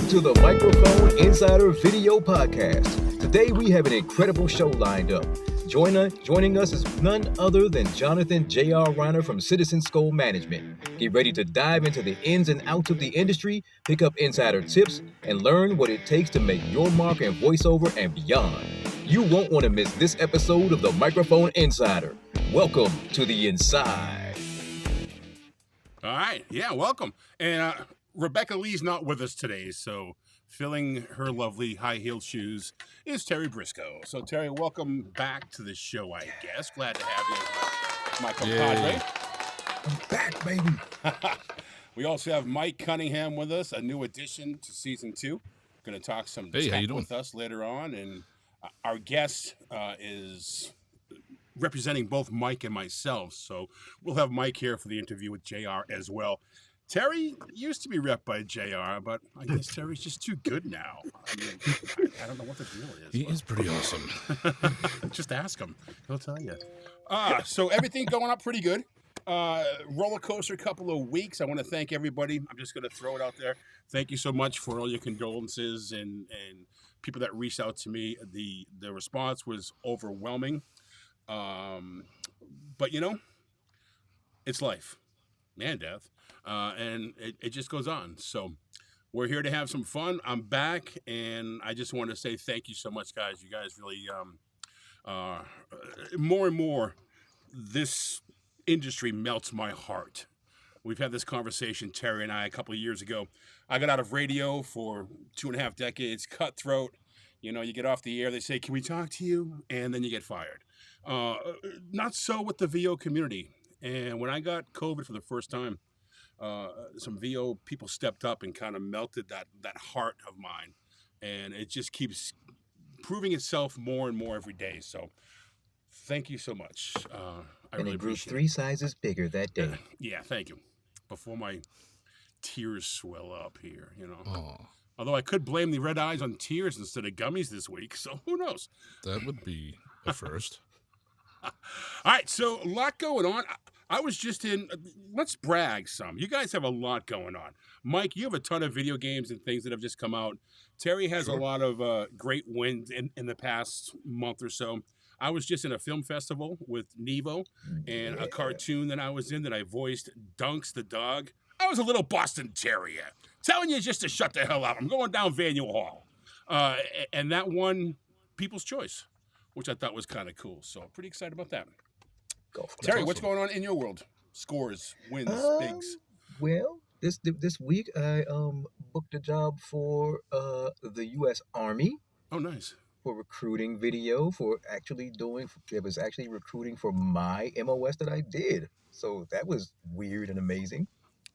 To the Microphone Insider Video Podcast. Today we have an incredible show lined up. Joining us is none other than Jonathan J.R. Reiner from Citizen Skull Management. Get ready to dive into the ins and outs of the industry, pick up insider tips, and learn what it takes to make your mark in voiceover and beyond. You won't want to miss this episode of the Microphone Insider. Welcome to the Inside. All right, yeah, welcome. And Rebecca Lee's not with us today, so filling her lovely high-heeled shoes is Terry Briscoe. So, Terry, welcome back to the show, I guess. Glad to have you as my compadre. I'm back, baby. We also have Mike Cunningham with us, a new addition to Season 2. Going to talk some tech with us later on. And our guest is representing both Mike and myself, so we'll have Mike here for the interview with JR as well. Terry used to be repped by JR, but I guess Terry's just too good now. I mean, I don't know what the deal is. He is pretty awesome. Just ask him. He'll tell you. So everything going up pretty good. Roller coaster couple of weeks. I want to thank everybody. I'm just going to throw it out there. Thank you so much for all your condolences and people that reached out to me. The response was overwhelming. But, you know, it's life and death. And it just goes on. So we're here to have some fun. I'm back, and I just want to say thank you so much, guys. You guys really, more and more, this industry melts my heart. We've had this conversation, Terry and I, a couple of years ago. I got out of radio for 2.5 decades, cutthroat. You know, you get off the air, they say, "Can we talk to you?" And then you get fired. Not so with the VO community. And when I got COVID for the first time, some VO people stepped up and kind of melted that heart of mine, and it just keeps proving itself more and more every day. So thank you so much. I really it grew appreciate 3 sizes bigger that day. Yeah, thank you. Before my tears swell up here, you know. Oh, Although I could blame the red eyes on tears instead of gummies this week, so who knows? that would be a first. All right, so a lot going on. I was just in, let's brag some. You guys have a lot going on. Mike, you have a ton of video games and things that have just come out. Terry has a lot of great wins in the past month or so. I was just in a film festival with Nevo and a cartoon that I was in that I voiced Dunks the dog. I was a little Boston Terrier. Telling you just to shut the hell up. I'm going down Vaniel Hall. And that won People's Choice, which I thought was kind of cool. So pretty excited about that. Terry, what's going on in your world? Scores, wins, bigs. Well, this week I booked a job for the U.S. Army. Oh, nice. For recruiting video, it was actually recruiting for my MOS that I did. So that was weird and amazing.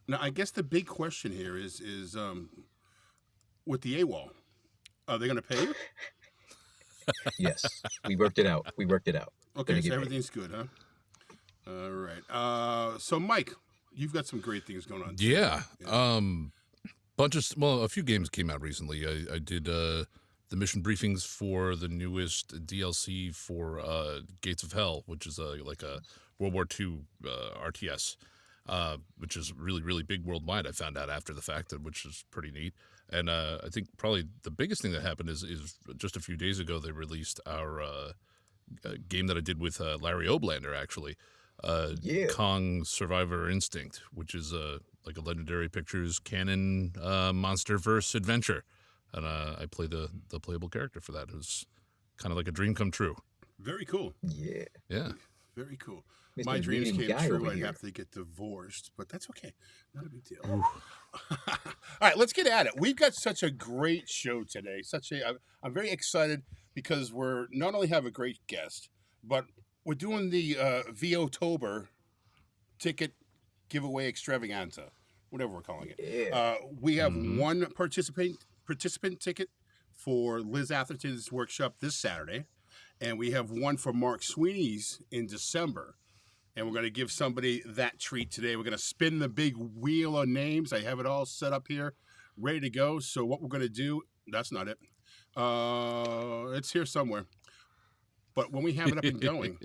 Now, I guess the big question here is with the AWOL, are they going to pay you? Yes, we worked it out. Okay, so everything's good, huh? All right. So, Mike, you've got some great things going on. Yeah. A few games came out recently. I did the mission briefings for the newest DLC for Gates of Hell, which is like a World War II RTS, which is really, really big worldwide. I found out after the fact, which is pretty neat. And I think probably the biggest thing that happened is just a few days ago they released our game that I did with Larry Oblander, actually. Kong Survivor Instinct, which is like a Legendary Pictures canon MonsterVerse adventure. And I play the playable character for that. It was kind of like a dream come true. Very cool. Yeah. Very cool. Mr. My dreams came guy true. over I'd here. have to get divorced, but that's okay. Not a big deal. All right, let's get at it. We've got such a great show today. I'm very excited because we're not only have a great guest, but we're doing the VO-TOBER ticket giveaway extravaganza, whatever we're calling it. Yeah. We have one participant ticket for Liz Atherton's workshop this Saturday, and we have one for Mark Sweeney's in December. And we're going to give somebody that treat today. We're going to spin the big wheel of names. I have it all set up here, ready to go. So what we're going to do, that's not it. It's here somewhere. But when we have it up and going,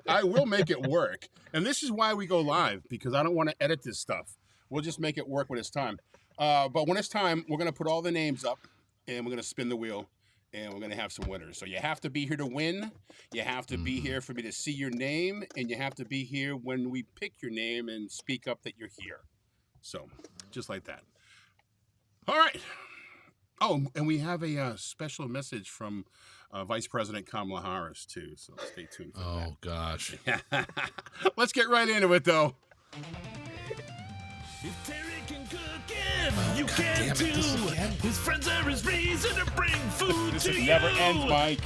I will make it work. And this is why we go live, because I don't want to edit this stuff. We'll just make it work when it's time. But when it's time, we're going to put all the names up, and we're going to spin the wheel, and we're going to have some winners. So you have to be here to win. You have to be here for me to see your name, and you have to be here when we pick your name and speak up that you're here. So just like that. All right. Oh, and we have a special message from Vice President Kamala Harris, too. So stay tuned for that. Oh, gosh. Let's get right into it, though. If Terry can cook it, you can too. His friends are his reason to bring food This to you. never ends, Mike.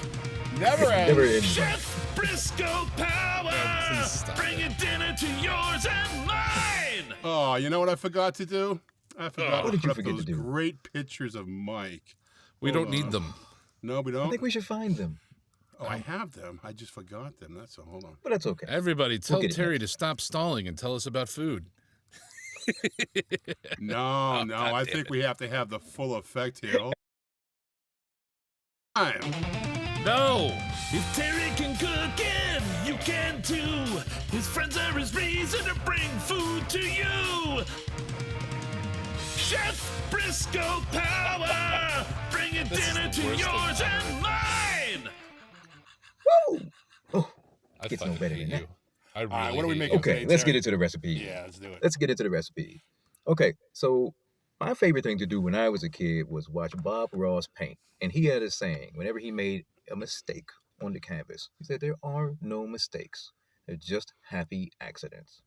Never ends. Never ends. Chef Briscoe Power, please stop bringing dinner to yours and mine. Oh, you know what I forgot to do? I forgot What to did you put up forget those to do? great pictures of Mike. We don't need them. No, we I don't. think we should find them. Oh, I have them. I just forgot them. That's all. Hold on. But that's okay. Everybody, tell get it Terry to stop stalling and tell us about food. No, I think we have to have the full effect here. Hold on. No! If Terry can cook it, you can too. His friends are his reason to bring food to you. Chef Briscoe Power, bringing dinner to yours and mine. Woo! Oh, I Gets no fucking better hate than that. you. I really right, what do we hate make you. of okay, Okay, let's Terry. get into the recipe. Yeah, let's do it. Let's get into the recipe. Okay, so my favorite thing to do when I was a kid was watch Bob Ross paint. And he had a saying, whenever he made a mistake on the canvas, he said, there are no mistakes. They're just happy accidents.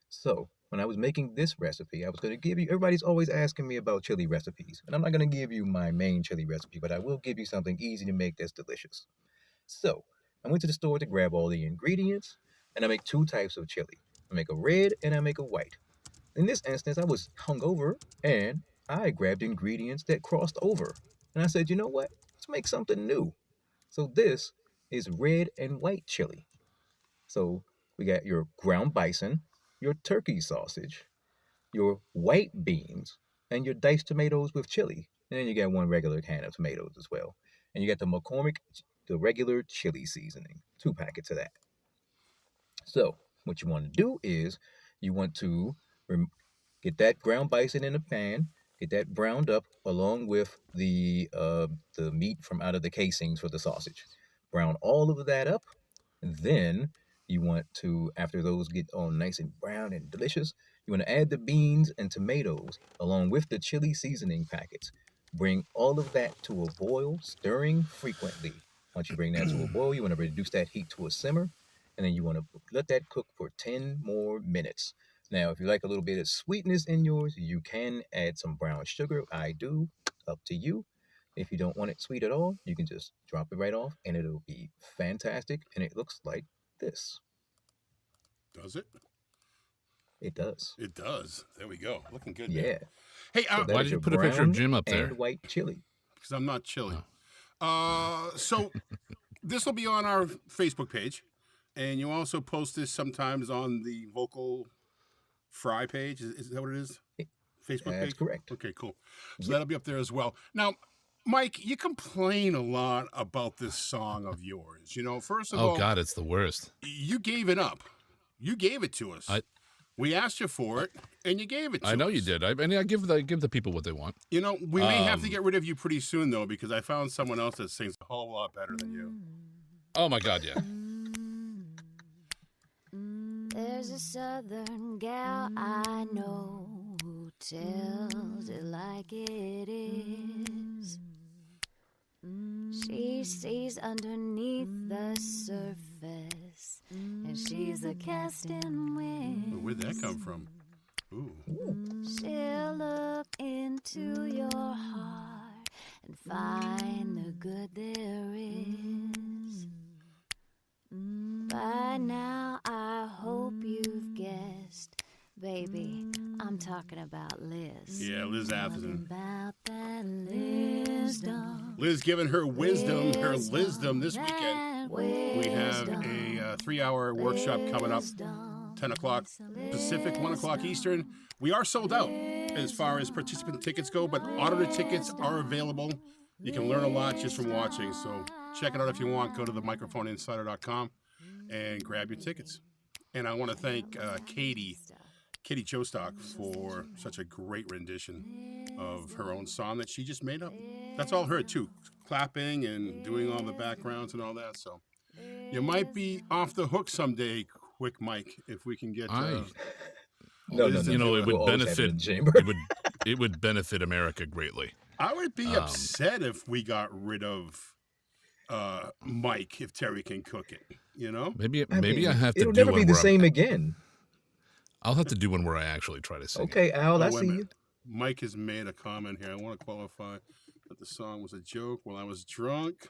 So when I was making this recipe, I was going to give you, everybody's always asking me about chili recipes. And I'm not going to give you my main chili recipe, but I will give you something easy to make that's delicious. So I went to the store to grab all the ingredients, and I make two types of chili. I make a red and I make a white. In this instance, I was hungover and I grabbed ingredients that crossed over. And I said, you know what? Let's make something new. So this is red and white chili. So we got your ground bison, your turkey sausage, your white beans, and your diced tomatoes with chili. And then you got one regular can of tomatoes as well. And you got the McCormick, the regular chili seasoning, 2 packets of that. So what you want to do is you want to get that ground bison in a pan, get that browned up along with the meat from out of the casings for the sausage. Brown all of that up. Then you want to, after those get all nice and brown and delicious, you want to add the beans and tomatoes along with the chili seasoning packets. Bring all of that to a boil, stirring frequently. Once you bring that to a boil, you want to reduce that heat to a simmer, and then you want to let that cook for 10 more minutes. Now, if you like a little bit of sweetness in yours, you can add some brown sugar. I do, up to you. If you don't want it sweet at all, you can just drop it right off, and it'll be fantastic, and it looks like this. Does it? It does. It does. There we go. Looking good. Man. Yeah. Hey, So that Why is did you your put a picture of brown Jim up there? and white chili. because I'm not chilly. So this will be on our Facebook page, and you also post this sometimes on the Vocal Fry page. Is that what it is? Facebook page? That's correct. Okay, cool. So that'll be up there as well. Now, Mike, you complain a lot about this song of yours. You know, first of all, Oh God, it's the worst. you gave it up. You gave it to us. We asked you for it, and you gave it to us. I know you did. I give the people what they want. You know, we may have to get rid of you pretty soon, though, because I found someone else that sings a whole lot better than you. Oh my God, yeah. There's a southern gal I know who tells it like it is. She sees underneath the surface, and she's the casting wind. Where'd that come from? Ooh. She'll look into your heart and find the good there is. by now, I hope you've guessed. Baby, I'm talking about Liz. Yeah, Liz Atherton. About that Lizdom. Liz giving her wisdom, her Lizdom this weekend. We have a 3-hour workshop coming up, 10 o'clock Pacific, 1 o'clock Eastern. We are sold out as far as participant tickets go, but auditor tickets are available. You can learn a lot just from watching. So check it out if you want. Go to themicrophoneinsider.com and grab your tickets. And I want to thank Katie Jostock for such a great rendition of her own song that she just made up. That's all her too, clapping and doing all the backgrounds and all that. So you might be off the hook someday, Quick Mike, if we can get. No. You know, it would We'll always have it in benefit. the chamber. It would benefit America greatly. I would be upset if we got rid of Mike if Terry can cook it. You know, Maybe I mean, I have to it'll do never one be the where same again. I'll have to do one where I actually try to sing. Okay, Al, I wait a see you. minute. Mike has made a comment here. I want to qualify that the song was a joke while I was drunk.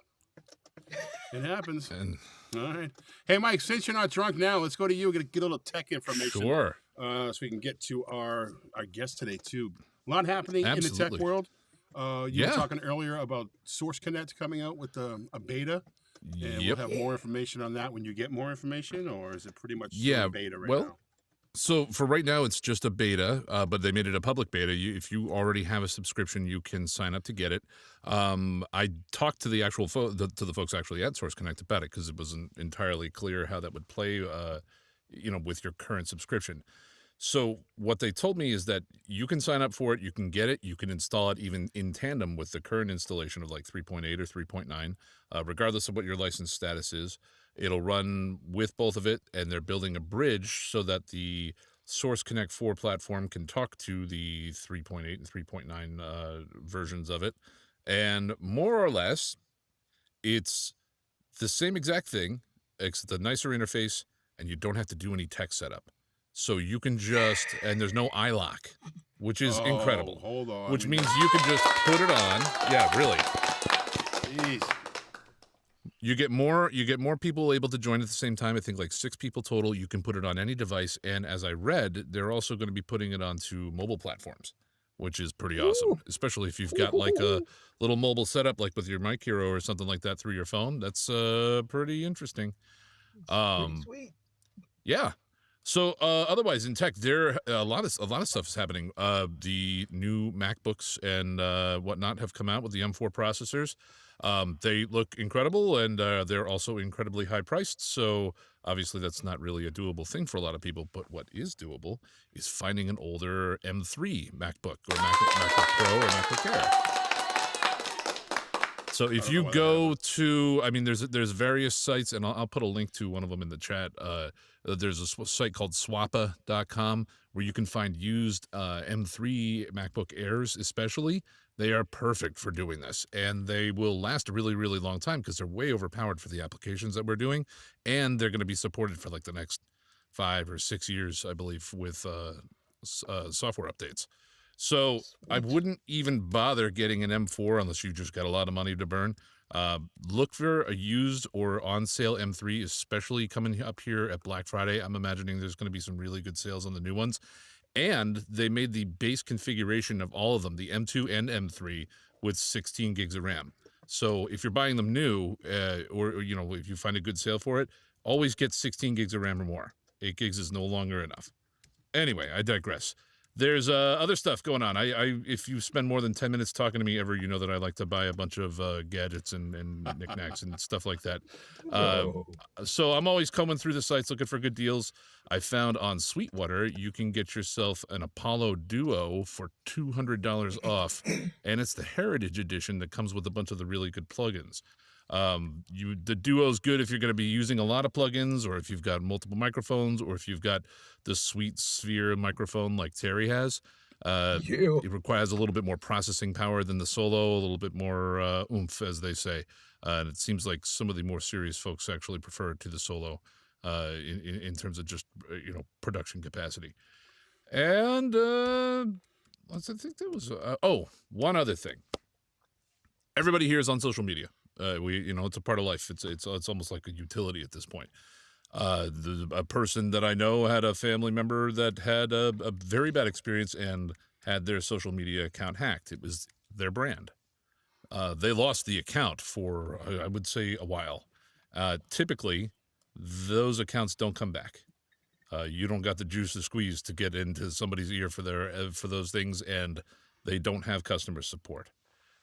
It happens. And All right. Hey, Mike, since you're not drunk now, let's go to you. We're going to get a little tech information. sure. So we can get to our guest today, too. A lot happening in the tech Absolutely. world. You Yeah. were talking earlier about Source Connect coming out with a beta. And Yep. we'll have more information on that when you get more information, or is it pretty much still Yeah, a beta right well, now? So for right now, it's just a beta, but they made it a public beta. If you already have a subscription, you can sign up to get it. I talked to the actual to the folks actually at Source Connect about it because it wasn't entirely clear how that would play, with your current subscription. So what they told me is that you can sign up for it, you can get it, you can install it even in tandem with the current installation of like 3.8 or 3.9, regardless of what your license status is. It'll run with both of it, and they're building a bridge so that the Source Connect 4 platform can talk to the 3.8 and 3.9 versions of it. And more or less, it's the same exact thing, except a nicer interface, and you don't have to do any tech setup. So you can just, and there's no iLock, which is incredible. Hold on. Which means you can just put it on. Yeah, really. Jeez. You get more people able to join at the same time. I think like 6 people total. You can put it on any device. And as I read, they're also going to be putting it onto mobile platforms, which is pretty awesome, especially if you've got like a little mobile setup, like with your Mic Hero or something like that through your phone. That's pretty interesting. Pretty sweet. Yeah. So otherwise in tech, there a lot of stuff is happening. The new MacBooks and whatnot have come out with the M4 processors. They look incredible, and they're also incredibly high priced. So obviously that's not really a doable thing for a lot of people. But what is doable is finding an older M3 MacBook or MacBook Pro or MacBook Air. So if you go to, I mean, there's various sites, and I'll put a link to one of them in the chat. There's a site called swappa.com where you can find used M3 MacBook Airs especially. They are perfect for doing this, and they will last a really, really long time because they're way overpowered for the applications that we're doing, and they're going to be supported for like the next 5 or 6 years, I believe, with software updates. So I wouldn't even bother getting an M4 unless you just got a lot of money to burn. Look for a used or on sale M3, especially coming up here at Black Friday. I'm imagining there's going to be some really good sales on the new ones. And they made the base configuration of all of them, the M2 and M3, with 16 gigs of RAM. So if you're buying them new, or if you find a good sale for it, always get 16 gigs of RAM or more. 8 gigs is no longer enough. Anyway, I digress. There's other stuff going on. If you spend more than 10 minutes talking to me ever, you know that I like to buy a bunch of gadgets and knickknacks and stuff like that. So I'm always combing through the sites looking for good deals. I found on Sweetwater, you can get yourself an Apollo Duo for $200 off, and it's the Heritage Edition that comes with a bunch of the really good plugins. The Duo's good if you're going to be using a lot of plugins, or if you've got multiple microphones, or if you've got the sweet Sphere microphone like Terry has. It requires a little bit more processing power than the Solo, a little bit more oomph, as they say. And it seems like some of the more serious folks actually prefer it to the Solo in terms of just production capacity. And I think there was one other thing. Everybody here is on social media. It's a part of life. It's almost like a utility at this point. A person that I know had a family member that had a very bad experience and had their social media account hacked. It was their brand. They lost the account for, I would say, a while. Typically, those accounts don't come back. You don't got the juice to squeeze to get into somebody's ear for those things, and they don't have customer support.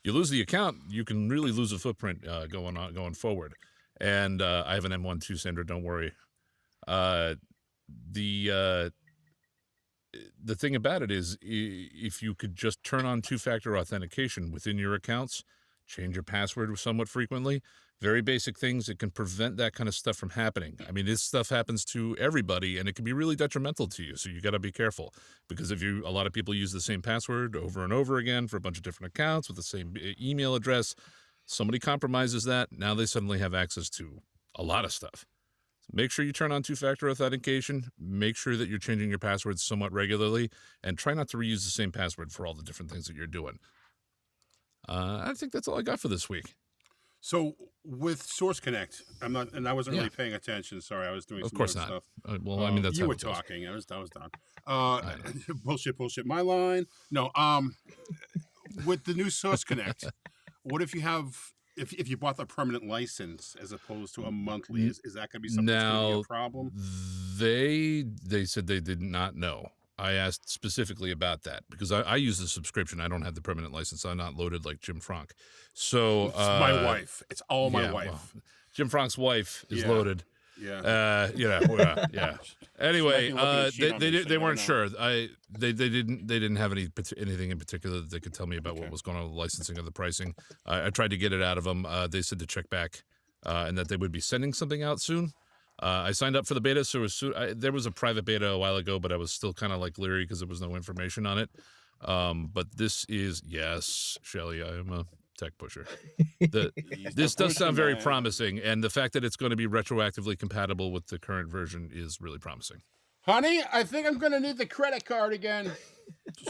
You lose the account, you can really lose a footprint going forward. And I have an M12, Sandra, don't worry. The thing about it is, if you could just turn on two-factor authentication within your accounts, change your password somewhat frequently, very basic things, it can prevent that kind of stuff from happening. I mean, this stuff happens to everybody, and it can be really detrimental to you, so you got to be careful. Because a lot of people use the same password over and over again for a bunch of different accounts with the same email address. Somebody compromises that, now they suddenly have access to a lot of stuff. Make sure you turn on two-factor authentication. Make sure that you're changing your passwords somewhat regularly, and try not to reuse the same password for all the different things that you're doing. I think that's all I got for this week. So with Source Connect, I wasn't really paying attention. Sorry, I was doing some other stuff. Well, I mean, that's you how were it goes. talking. I was done. Bullshit. My line. No. With the new Source Connect, what if you have? If you bought the permanent license as opposed to a monthly, is that going to be something that's going to be a problem? They said they did not know. I asked specifically about that because I use the subscription. I don't have the permanent license. I'm not loaded like Jim Frank. So it's my wife. It's all my wife. Well, Jim Frank's wife is loaded. Yeah. Yeah. Anyway, they weren't sure. They didn't have anything in particular that they could tell me about what was going on with the licensing or the pricing. I tried to get it out of them. They said to check back, and that they would be sending something out soon. I signed up for the beta, so there was a private beta a while ago, but I was still kind of like leery because there was no information on it. But this is, yes, Shelly, I am a tech pusher. This does sound very promising, and the fact that it's going to be retroactively compatible with the current version is really promising. Honey, I think I'm going to need the credit card again.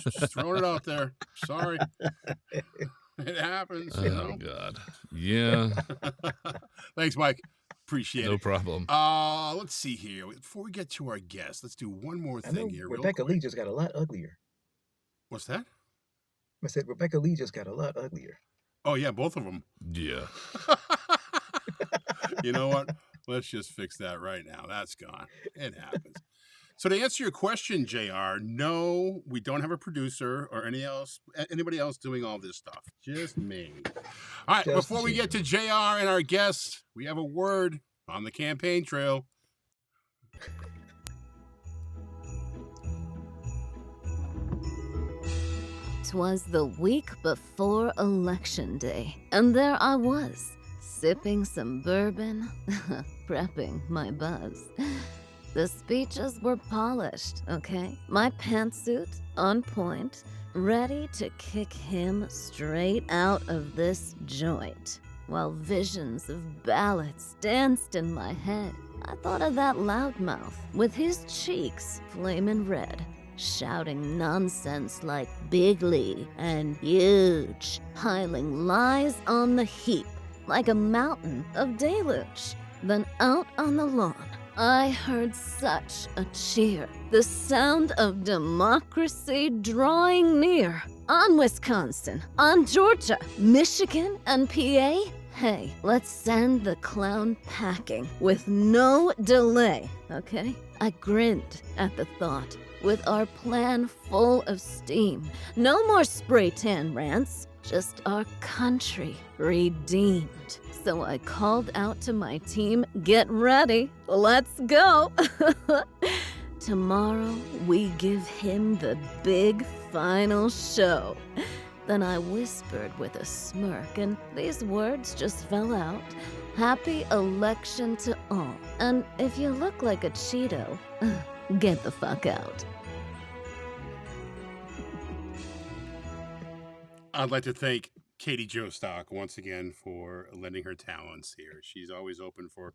Just throwing it out there. Sorry. It happens. Oh, God. Yeah. Thanks, Mike. Appreciate it. No problem. Let's see here. Before we get to our guest, let's do one more thing here. Rebecca Lee just got a lot uglier. What's that? I said Rebecca Lee just got a lot uglier. Oh, yeah, both of them. Yeah. You know what? Let's just fix that right now. That's gone. It happens. So to answer your question, JR, no, we don't have a producer or anybody else doing all this stuff. Just me. All right, before we get to JR and our guests, we have a word on the campaign trail. 'Twas the week before Election Day, and there I was, sipping some bourbon, prepping my buzz. The speeches were polished, okay? My pantsuit on point, ready to kick him straight out of this joint. While visions of ballots danced in my head, I thought of that loudmouth with his cheeks flaming red, shouting nonsense like bigly and huge, piling lies on the heap like a mountain of deluge. Then out on the lawn, I heard such a cheer, the sound of democracy drawing near. On Wisconsin, on Georgia, Michigan, and PA, hey, let's send the clown packing with no delay, okay? I grinned at the thought, with our plan full of steam. No more spray tan rants, just our country redeemed. So I called out to my team, get ready, let's go. Tomorrow we give him the big final show. Then I whispered with a smirk, and these words just fell out. Happy election to all. And if you look like a Cheeto, get the fuck out. I'd like to thank Katie Jostock once again for lending her talents here. She's always open for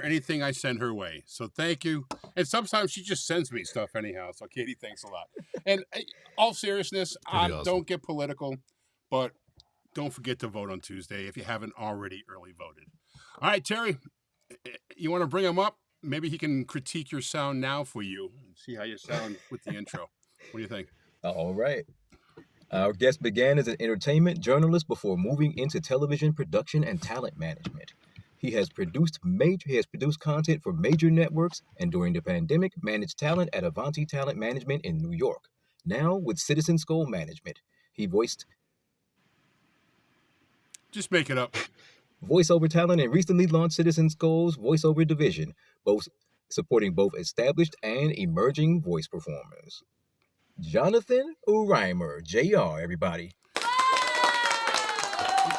anything I send her way. So thank you. And sometimes she just sends me stuff anyhow. So Katie, thanks a lot. And all seriousness, awesome. Don't get political, but don't forget to vote on Tuesday if you haven't already early voted. All right, Terry, you want to bring them up? maybe he can critique your sound now for you and see how you sound with the intro. What do you think? All right. Our guest began as an entertainment journalist before moving into television production and talent management. He has produced content for major networks and during the pandemic managed talent at Avanti Talent Management in New York. Now with Citizen Skull Management, he voiced Just make it up. VoiceOver talent and recently launched Citizen Skull's VoiceOver division, both supporting both established and emerging voice performers. Jonathan Reiner, JR, everybody.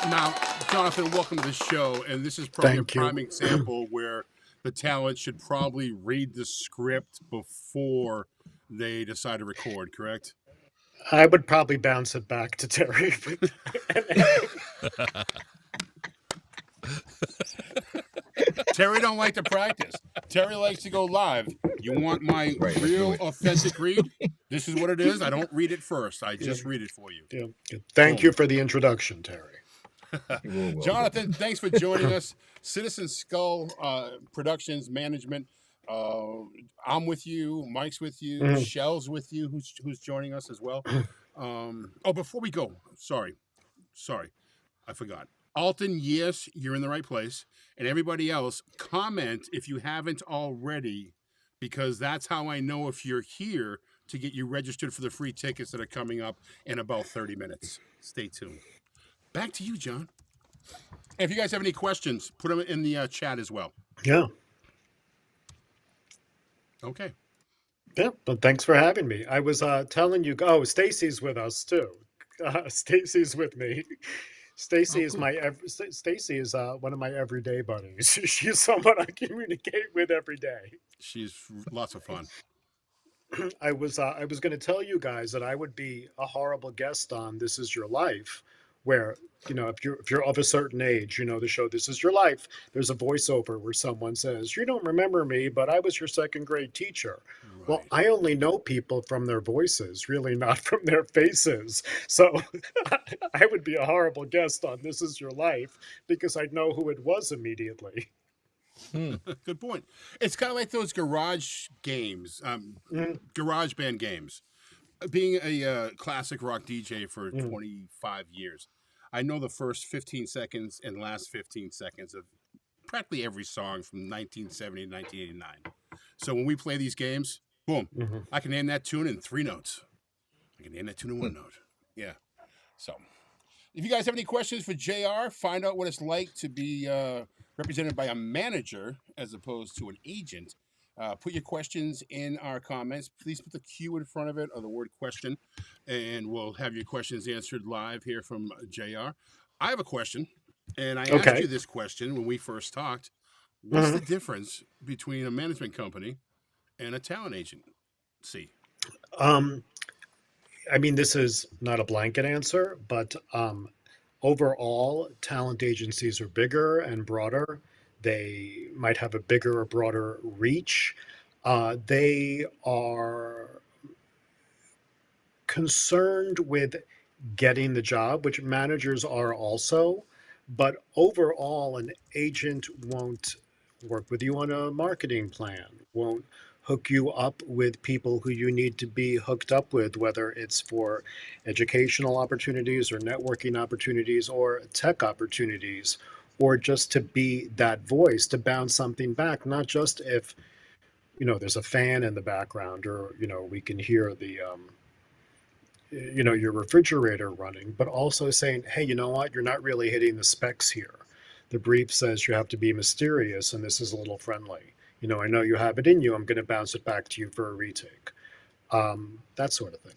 Now, Jonathan, welcome to the show. And this is probably Thank a you. prime example where the talent should probably read the script before they decide to record, correct? I would probably bounce it back to Terry. Terry don't like to practice. Terry likes to go live. You want my real authentic read? This is what it is. I don't read it first. I just read it for you. Yeah, good. Thank you for the introduction, Terry. Jonathan, thanks for joining us. Citizen Skull Productions Management. I'm with you. Mike's with you. Shell's with you, who's joining us as well. Before we go, sorry, I forgot. Alton, yes, you're in the right place. And everybody else, comment if you haven't already, because that's how I know if you're here to get you registered for the free tickets that are coming up in about 30 minutes. Stay tuned. Back to you, John. And if you guys have any questions, put them in the chat as well. Yeah. Okay. Yeah, but thanks for having me. I was telling you, Stacy's with us too. Stacy's with me. Stacy is Stacy is one of my everyday buddies. She's someone I communicate with every day. She's lots of fun. I was going to tell you guys that I would be a horrible guest on This Is Your Life, where if you're of a certain age, the show This Is Your Life. There's a voiceover where someone says, "You don't remember me, but I was your second grade teacher." Right. Well, I only know people from their voices, really not from their faces. So I would be a horrible guest on This Is Your Life because I'd know who it was immediately. Good point. It's kind of like those garage games, garage band games. Being a classic rock DJ for 25 years, I know the first 15 seconds and last 15 seconds of practically every song from 1970 to 1989. So when we play these games, boom, I can name that tune in 3 notes. I can name that tune in 1 note. Yeah. So if you guys have any questions for JR, find out what it's like to be represented by a manager as opposed to an agent. Put your questions in our comments. Please put the Q in front of it or the word question, and we'll have your questions answered live here from JR. I have a question, and I asked you this question when we first talked. What's the difference between a management company and a talent agency? I mean, this is not a blanket answer, but overall, talent agencies are bigger and broader. They might have a bigger or broader reach. They are concerned with getting the job, which managers are also. But overall, an agent won't work with you on a marketing plan, won't hook you up with people who you need to be hooked up with, whether it's for educational opportunities or networking opportunities or tech opportunities, or just to be that voice, to bounce something back, not just if, there's a fan in the background or, we can hear the, your refrigerator running, but also saying, hey, you know what, you're not really hitting the specs here. The brief says you have to be mysterious and this is a little friendly. I know you have it in you. I'm going to bounce it back to you for a retake. That sort of thing.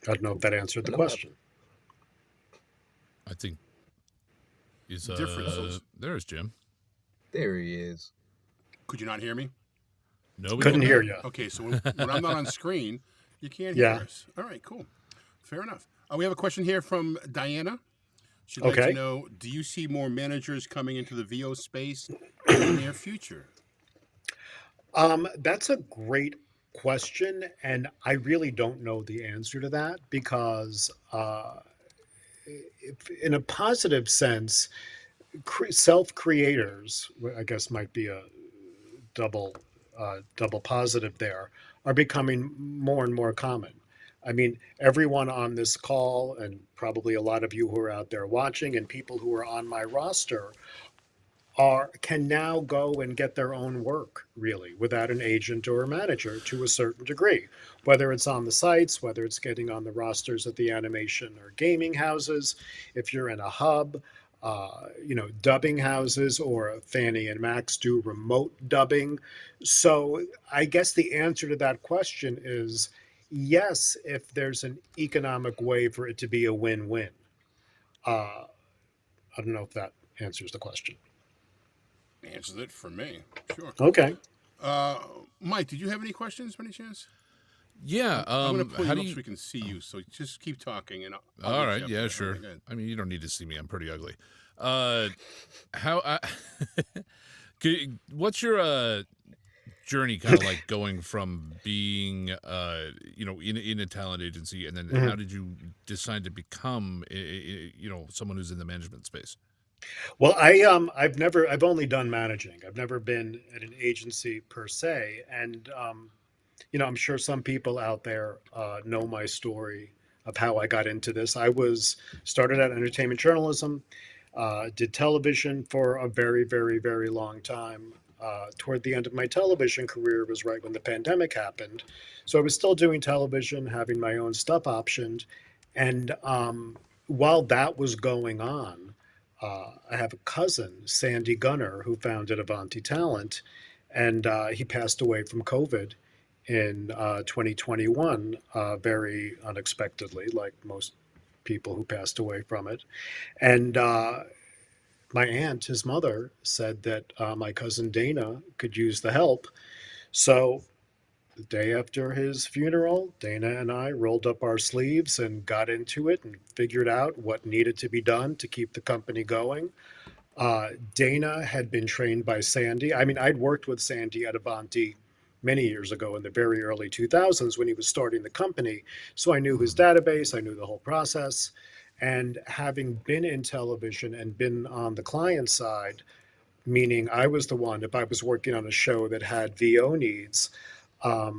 I don't know if that answered the question. I think is differences. There's Jim. There he is. Could you not hear me? No, couldn't hear you. Okay, so when I'm not on screen, you can't hear us. All right, cool. Fair enough. We have a question here from Diana. She'd like to know, do you see more managers coming into the VO space in the near future? That's a great question, and I really don't know the answer to that because in a positive sense, self-creators, I guess might be a double double positive there, are becoming more and more common. I mean, everyone on this call, and probably a lot of you who are out there watching, and people who are on my roster, can now go and get their own work really without an agent or a manager to a certain degree, whether it's on the sites, whether it's getting on the rosters at the animation or gaming houses, if you're in a hub, dubbing houses, or Fanny and Max do remote dubbing. So I guess the answer to that question is yes, if there's an economic way for it to be a win-win. I don't know if that answers the question. Answers it for me. Sure. Okay. Mike, did you have any questions by any chance? Yeah. I'm going to pull how you do up you? so we can see you. So just keep talking, and I'll All get right. you up Yeah. there. Sure. Okay, good. I mean, you don't need to see me. I'm pretty ugly. How? What's your journey kind of like going from being in a talent agency, and then how did you decide to become someone who's in the management space? Well, I've only done managing. I've never been at an agency per se, and I'm sure some people out there know my story of how I got into this. I started out entertainment journalism, did television for a very, very, very long time. Toward the end of my television career was right when the pandemic happened, so I was still doing television, having my own stuff optioned, and while that was going on. I have a cousin, Sandy Gunner, who founded Avanti Talent, and he passed away from COVID in 2021, very unexpectedly, like most people who passed away from it. And my aunt, his mother, said that my cousin Dana could use the help. So the day after his funeral, Dana and I rolled up our sleeves and got into it and figured out what needed to be done to keep the company going. Dana had been trained by Sandy. I mean, I'd worked with Sandy at Avanti many years ago in the very early 2000s when he was starting the company. So I knew his database, I knew the whole process. And having been in television and been on the client side, meaning I was the one, if I was working on a show that had VO needs, I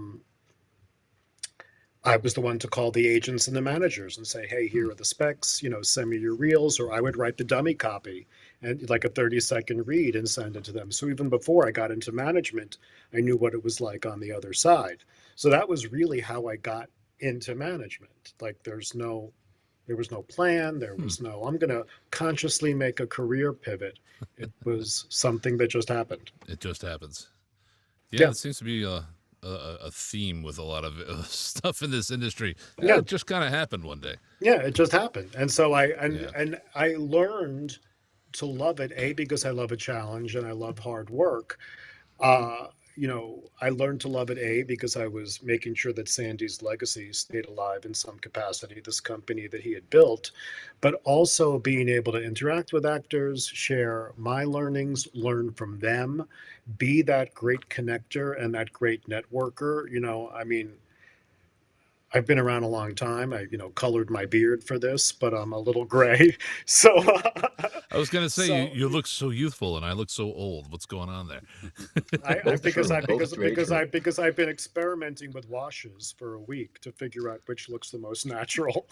was the one to call the agents and the managers and say, hey, here are the specs, send me your reels, or I would write the dummy copy and like a 30-second read and send it to them. So even before I got into management, I knew what it was like on the other side. So that was really how I got into management. Like there was no plan. There was no, I'm going to consciously make a career pivot. It was something that just happened. It just happens. Yeah. It seems to be a theme with a lot of stuff in this industry. Yeah. It just kind of happened one day. Yeah, it just happened. And so I learned to love it, because I love a challenge and I love hard work. I learned to love it, because I was making sure that Sandy's legacy stayed alive in some capacity, this company that he had built, but also being able to interact with actors, share my learnings, learn from them, be that great connector and that great networker. I mean, I've been around a long time. I, colored my beard for this, but I'm a little gray. So I was going to say, you look so youthful and I look so old. What's going on there? because I've been experimenting with washes for a week to figure out which looks the most natural.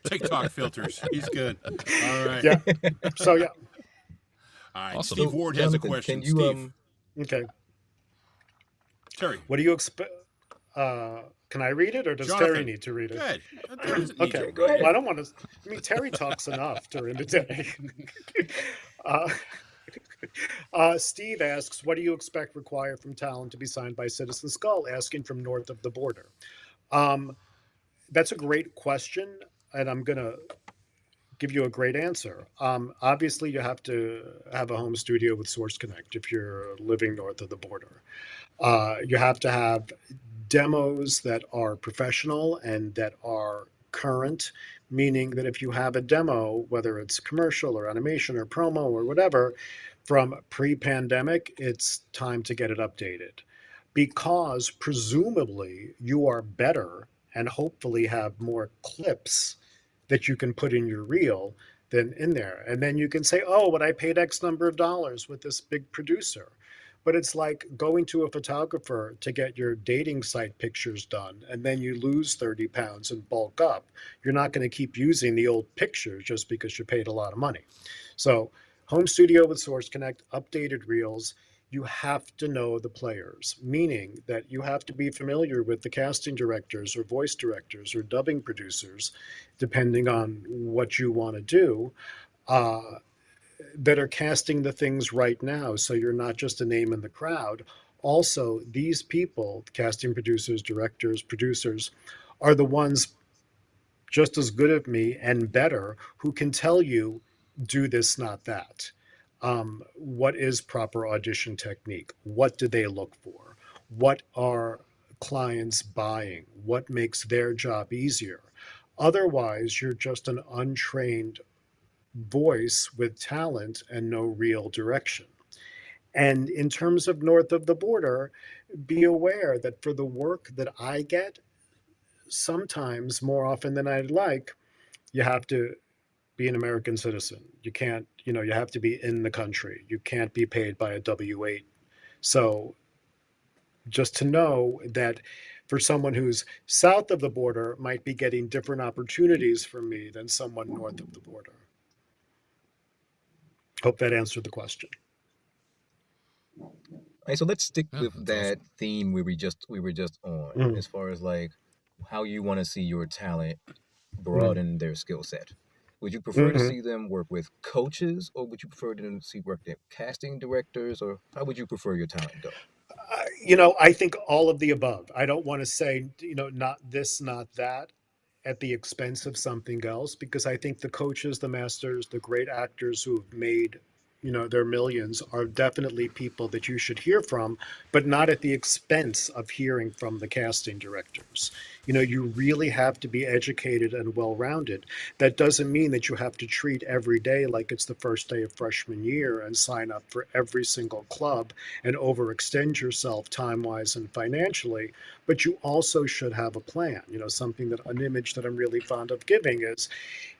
TikTok filters. He's good. All right. Yeah. So yeah. All right. Awesome. Steve Ward has a question. Can you, Steve. Okay. Terry. What do you expect? Can I read it, or does Jonathan. Terry need to read it? Good. Okay. Go ahead. Well, I don't want to. I mean, Terry talks enough during the day. Steve asks, "What do you expect required from talent to be signed by Citizen Skull?" Asking from north of the border. That's a great question, and I'm gonna give you a great answer. Obviously, you have to have a home studio with Source Connect if you're living north of the border. You have to have demos that are professional and that are current, meaning that if you have a demo, whether it's commercial or animation or promo or whatever, from pre-pandemic, it's time to get it updated, because presumably you are better and hopefully have more clips that you can put in your reel than in there. And then you can say, oh, but I paid X number of dollars with this big producer. But it's like going to a photographer to get your dating site pictures done, and then you lose 30 pounds and bulk up. You're not going to keep using the old pictures just because you paid a lot of money. So, home studio with Source Connect, updated reels. You have to know the players, meaning that you have to be familiar with the casting directors or voice directors or dubbing producers, depending on what you want to do. That are casting the things right now. So you're not just a name in the crowd. Also, these people, casting producers, directors, producers, are the ones just as good as me and better who can tell you, do this, not that. What is proper audition technique? What do they look for? What are clients buying? What makes their job easier? Otherwise, you're just an untrained voice with talent and no real direction. And in terms of north of the border, be aware that for the work that I get, sometimes more often than I'd like, you have to be an American citizen. You can't, you have to be in the country. You can't be paid by a W-8. So just to know that for someone who's south of the border might be getting different opportunities from me than someone north of the border. Hope that answered the question. All right, so let's stick Yeah, with that's that awesome. theme we were just on, Mhm. as far as like how you want to see your talent Mhm. broaden their skill set. Would you prefer to Mhm. see them work with coaches, or would you prefer them to see work with casting directors, or how would you prefer your talent go? I think all of the above. I don't want to say, not this, not that at the expense of something else, because I think the coaches, the masters, the great actors who have made, their millions are definitely people that you should hear from, but not at the expense of hearing from the casting directors. You really have to be educated and well-rounded. That doesn't mean that you have to treat every day like it's the first day of freshman year and sign up for every single club and overextend yourself time-wise and financially, but you also should have a plan. Something that an image that I'm really fond of giving is,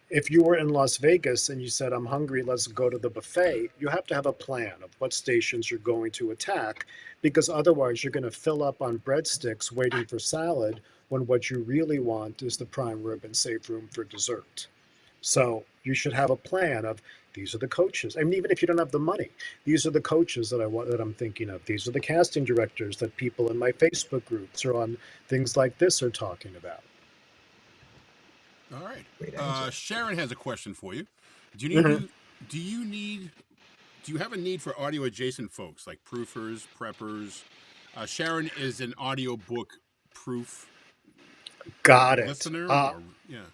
if you were in Las Vegas and you said, I'm hungry, let's go to the buffet, you have to have a plan of what stations you're going to attack, because otherwise you're going to fill up on breadsticks waiting for salad when what you really want is the prime rib and save room for dessert. So you should have a plan of, these are the coaches. I mean, even if you don't have the money, these are the coaches that I'm thinking of. These are the casting directors that people in my Facebook groups or on things like this are talking about. All right. Great answer. Sharon has a question for you. Do you need Mhm. to, do you need do you have a need for audio adjacent folks like proofers, preppers? Sharon is an audiobook proof Got it. listener, or yeah.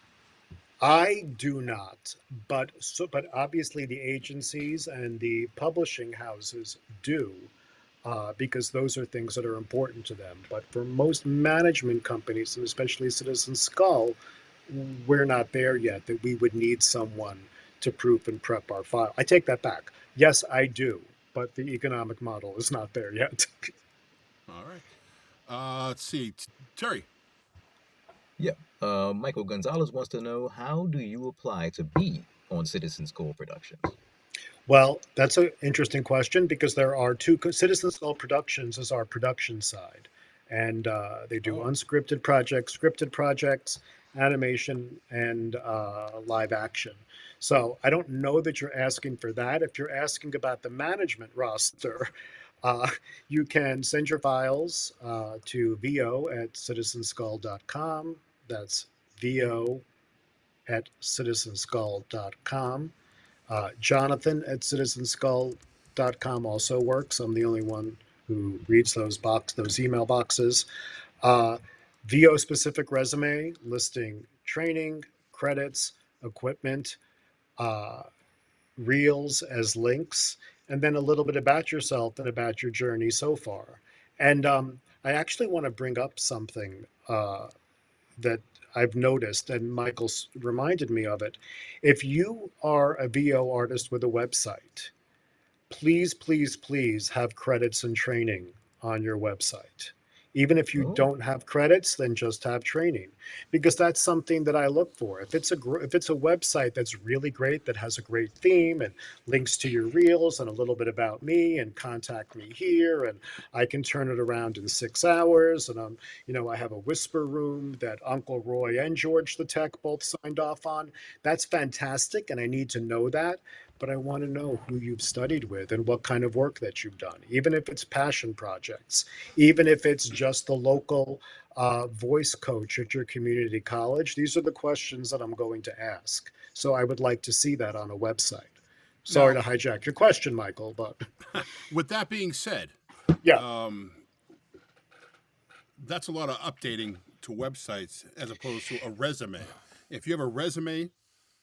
I do not, but obviously the agencies and the publishing houses do, because those are things that are important to them. But for most management companies, and especially Citizen Skull, we're not there yet that we would need someone to proof and prep our file. I take that back. Yes, I do, but the economic model is not there yet. All right. Let's see. Terry. Yeah. Michael Gonzalez wants to know, how do you apply to be on Citizen Skull Productions? Well, that's an interesting question, because there are two. Citizen Skull Productions is our production side, and they do Oh. unscripted projects, scripted projects, animation, and live action. So I don't know that you're asking for that. If you're asking about the management roster, uh, you can send your files to vo@citizenskull.com. That's vo@citizenskull.com. Jonathan at citizenskull.com also works. I'm the only one who reads those email boxes. VO specific resume listing training, credits, equipment, uh, reels as links, and then a little bit about yourself and about your journey so far. And I actually want to bring up something that I've noticed, and Michael reminded me of it. If you are a VO artist with a website, please, please, please have credits and training on your website. Even if you Oh, don't have credits, then just have training, because that's something that I look for. If it's a website that's really great, that has a great theme and links to your reels and a little bit about me and contact me here, and I can turn it around in 6 hours, and I have a whisper room that Uncle Roy and George the Tech both signed off on. That's fantastic, and I need to know that. But I want to know who you've studied with and what kind of work that you've done, even if it's passion projects, even if it's just the local voice coach at your community college. These are the questions that I'm going to ask. So I would like to see that on a website. Sorry Now, to hijack your question, Michael, but with that being said, yeah, um, that's a lot of updating to websites as opposed to a resume. If you have a resume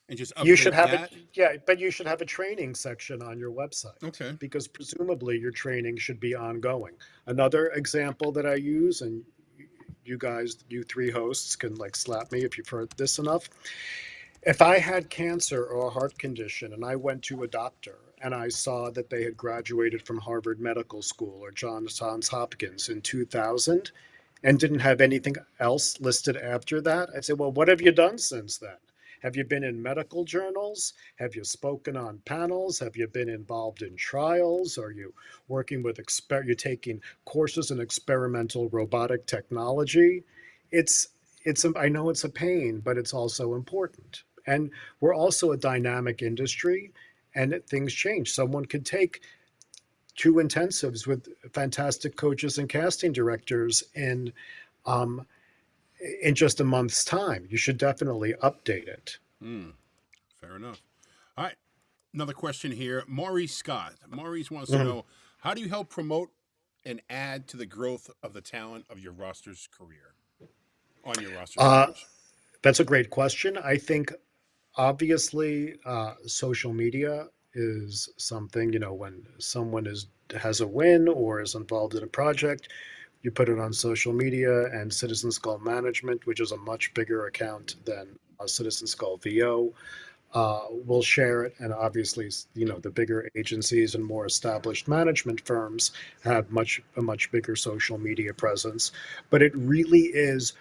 and just you should update have it. that, Yeah, but you should have a training section on your website, okay. because presumably your training should be ongoing. Another example that I use, and you guys, you three hosts can like slap me if you've heard this enough. If I had cancer or a heart condition and I went to a doctor and I saw that they had graduated from Harvard Medical School or Johns Hopkins in 2000 and didn't have anything else listed after that, I'd say, well, what have you done since then? Have you been in medical journals? Have you spoken on panels? Have you been involved in trials? Are you working with you're taking courses in experimental robotic technology? I know it's a pain, but it's also important. And we're also a dynamic industry, and things change. Someone could take 2 intensives with fantastic coaches and casting directors um, in just a month's time. You should definitely update it. Fair enough. All right. Another question here. Maurice Scott. Maurice wants to Mhm. know, how do you help promote and add to the growth of the talent of your roster's career? On your roster's Uh, careers. that's a great question. I think obviously social media is something, when someone has a win or is involved in a project, you put it on social media, and Citizen Skull Management, which is a much bigger account than Citizen Skull VO, will share it. And obviously, the bigger agencies and more established management firms have a much bigger social media presence. But it really is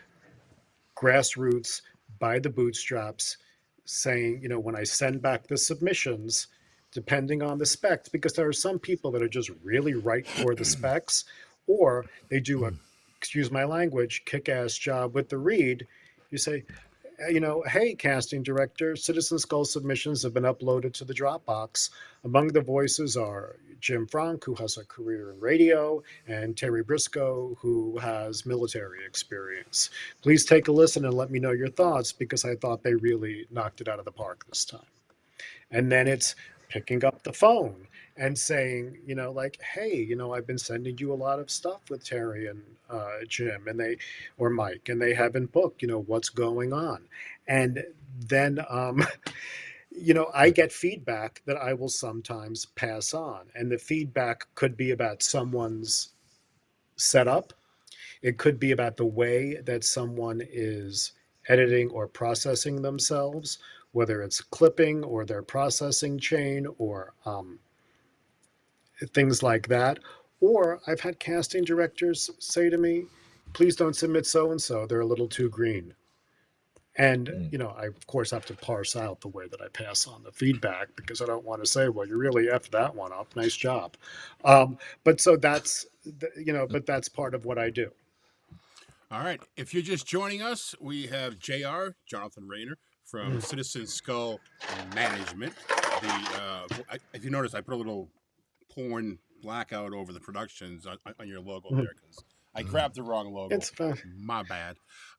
grassroots, by the bootstraps, saying, when I send back the submissions, depending on the specs, because there are some people that are just really right for the specs, or they do excuse my language, kick-ass job with the read. You say, hey, casting director, Citizen Skull submissions have been uploaded to the Dropbox. Among the voices are Jim Frank, who has a career in radio, and Terry Briscoe, who has military experience. Please take a listen and let me know your thoughts, because I thought they really knocked it out of the park this time. And then it's picking up the phone and saying, like, hey, I've been sending you a lot of stuff with Terry and Jim or Mike, and they haven't booked, what's going on. And then, I get feedback that I will sometimes pass on. And the feedback could be about someone's setup. It could be about the way that someone is editing or processing themselves, whether it's clipping or their processing chain or things like that. Or I've had casting directors say to me, please don't submit so and so, they're a little too green. And, mm. I, of course, have to parse out the way that I pass on the feedback, because I don't want to say, well, you really effed that one up. Nice job. But so but that's part of what I do. All right. If you're just joining us, we have JR, Jonathan Reiner, from Citizen Skull Management. If you notice, I put a little porn blackout over the productions on your logo there, because I grabbed the wrong logo. It's fine. My bad.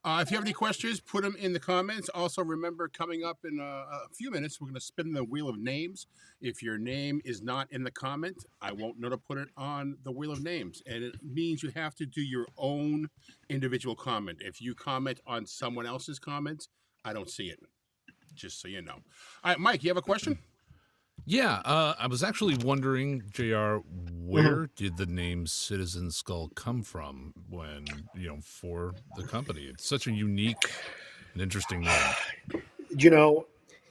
If you have any questions, put them in the comments. Also, remember, coming up in a few minutes, we're going to spin the wheel of names. If your name is not in the comment, I won't know to put it on the wheel of names. And it means you have to do your own individual comment. If you comment on someone else's comment, I don't see it. Just so you know. All right, Mike, you have a question? Yeah, I was actually wondering, JR, where did the name Citizen Skull come from when, for the company? It's such a unique and interesting name.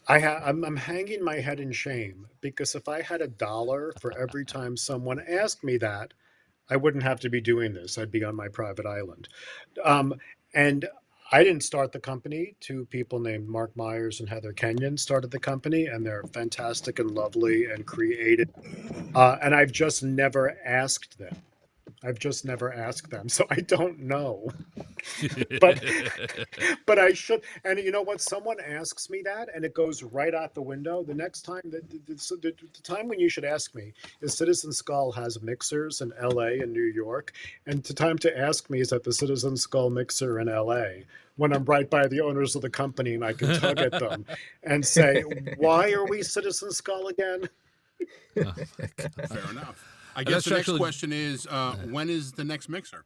I'm hanging my head in shame, because if I had $1 for every time someone asked me that, I wouldn't have to be doing this. I'd be on my private island. Um, and I didn't start the company. Two people named Mark Myers and Heather Kenyon started the company, and they're fantastic and lovely and creative. And I've just never asked them. So I don't know. But but I should. And you know what? Someone asks me that, and it goes right out the window. The next time, the time when you should ask me is Citizen Skull has mixers in L.A. and New York, and the time to ask me is at the Citizen Skull mixer in L.A. when I'm right by the owners of the company and I can tug at them and say, "Why are we Citizen Skull again?" Oh my God. Fair enough. I And guess that's the next actually- question is, when is the next mixer?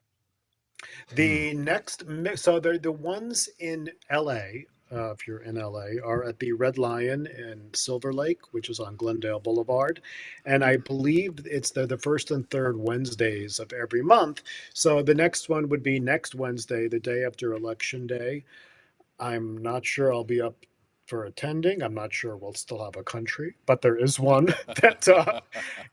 The next mix, so the ones in LA, if you're in LA, are at the Red Lion in Silver Lake, which is on Glendale Boulevard. And I believe it's the first and third Wednesdays of every month. So the next one would be next Wednesday, the day after Election Day. I'm not sure I'll be up for attending. I'm not sure we'll still have a country, but there is one that,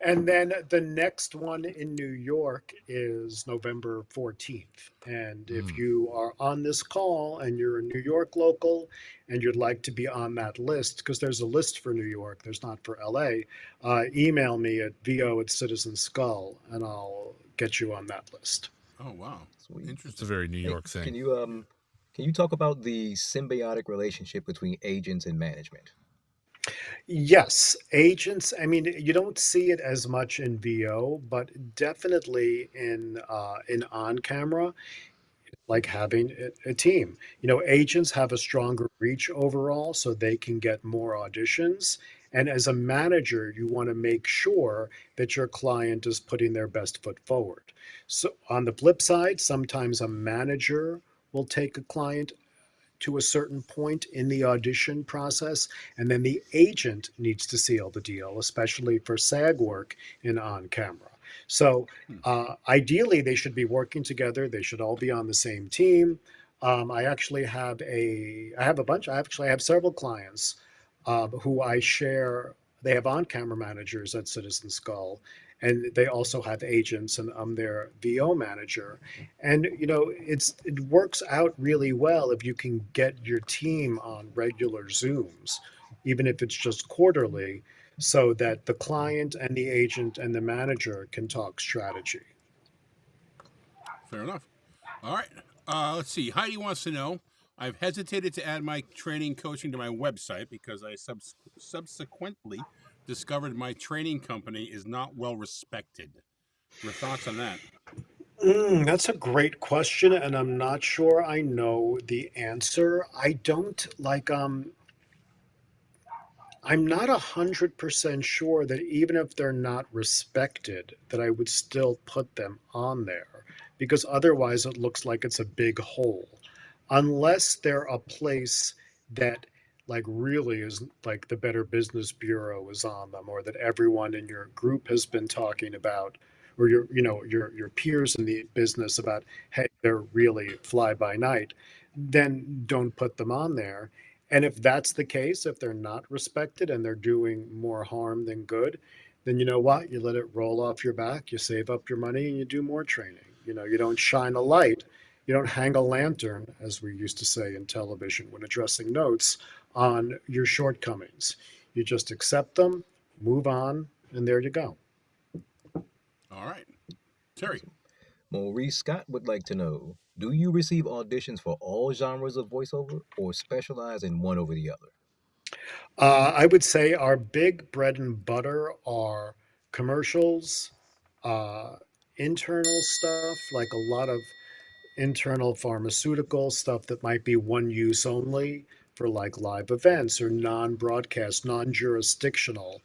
and then the next one in New York is November 14th. And if you are on this call and you're a New York local and you'd like to be on that list, because there's a list for New York, there's not for LA, email me at VO@Citizen Skull and I'll get you on that list. Oh wow, Sweet. It's a interesting. very New Hey, York thing. can you talk about the symbiotic relationship between agents and management? Yes, agents. I mean, you don't see it as much in VO, but definitely in on camera, like having a team. You know, agents have a stronger reach overall, so they can get more auditions. And as a manager, you want to make sure that your client is putting their best foot forward. So on the flip side, sometimes a manager will take a client to a certain point in the audition process, and then the agent needs to seal the deal, especially for SAG work in on camera. So ideally, they should be working together. They should all be on the same team. I actually have I have a bunch. I have several clients who I share. They have on-camera managers at Citizen Skull, and they also have agents, and I'm their VO manager. And you know, it works out really well if you can get your team on regular Zooms, even if it's just quarterly, so that the client and the agent and the manager can talk strategy. Fair enough. All right. Let's see. Heidi wants to know. I've hesitated to add my training coaching to my website because I subsequently discovered my training company is not well respected. Your thoughts on that? That's a great question, and I'm not sure I know the answer. I don't like I'm not 100% sure that even if they're not respected, that I would still put them on there, because otherwise it looks like it's a big hole. Unless they're a place that like really is like the Better Business Bureau is on them, or that everyone in your group has been talking about, or your peers in the business about, hey, they're really fly by night, then don't put them on there. And if that's the case, if they're not respected and they're doing more harm than good, then you know what? You let it roll off your back, you save up your money, and you do more training. You know, you don't shine a light, you don't hang a lantern, as we used to say in television when addressing notes, on your shortcomings. You just accept them, move on, and there you go. All right. Terry. Maurice Scott would like to know, do you receive auditions for all genres of voiceover or specialize in one over the other? I would say our big bread and butter are commercials, uh, internal stuff, like a lot of internal pharmaceutical stuff that might be one use only for like live events, or non-broadcast, non-jurisdictional,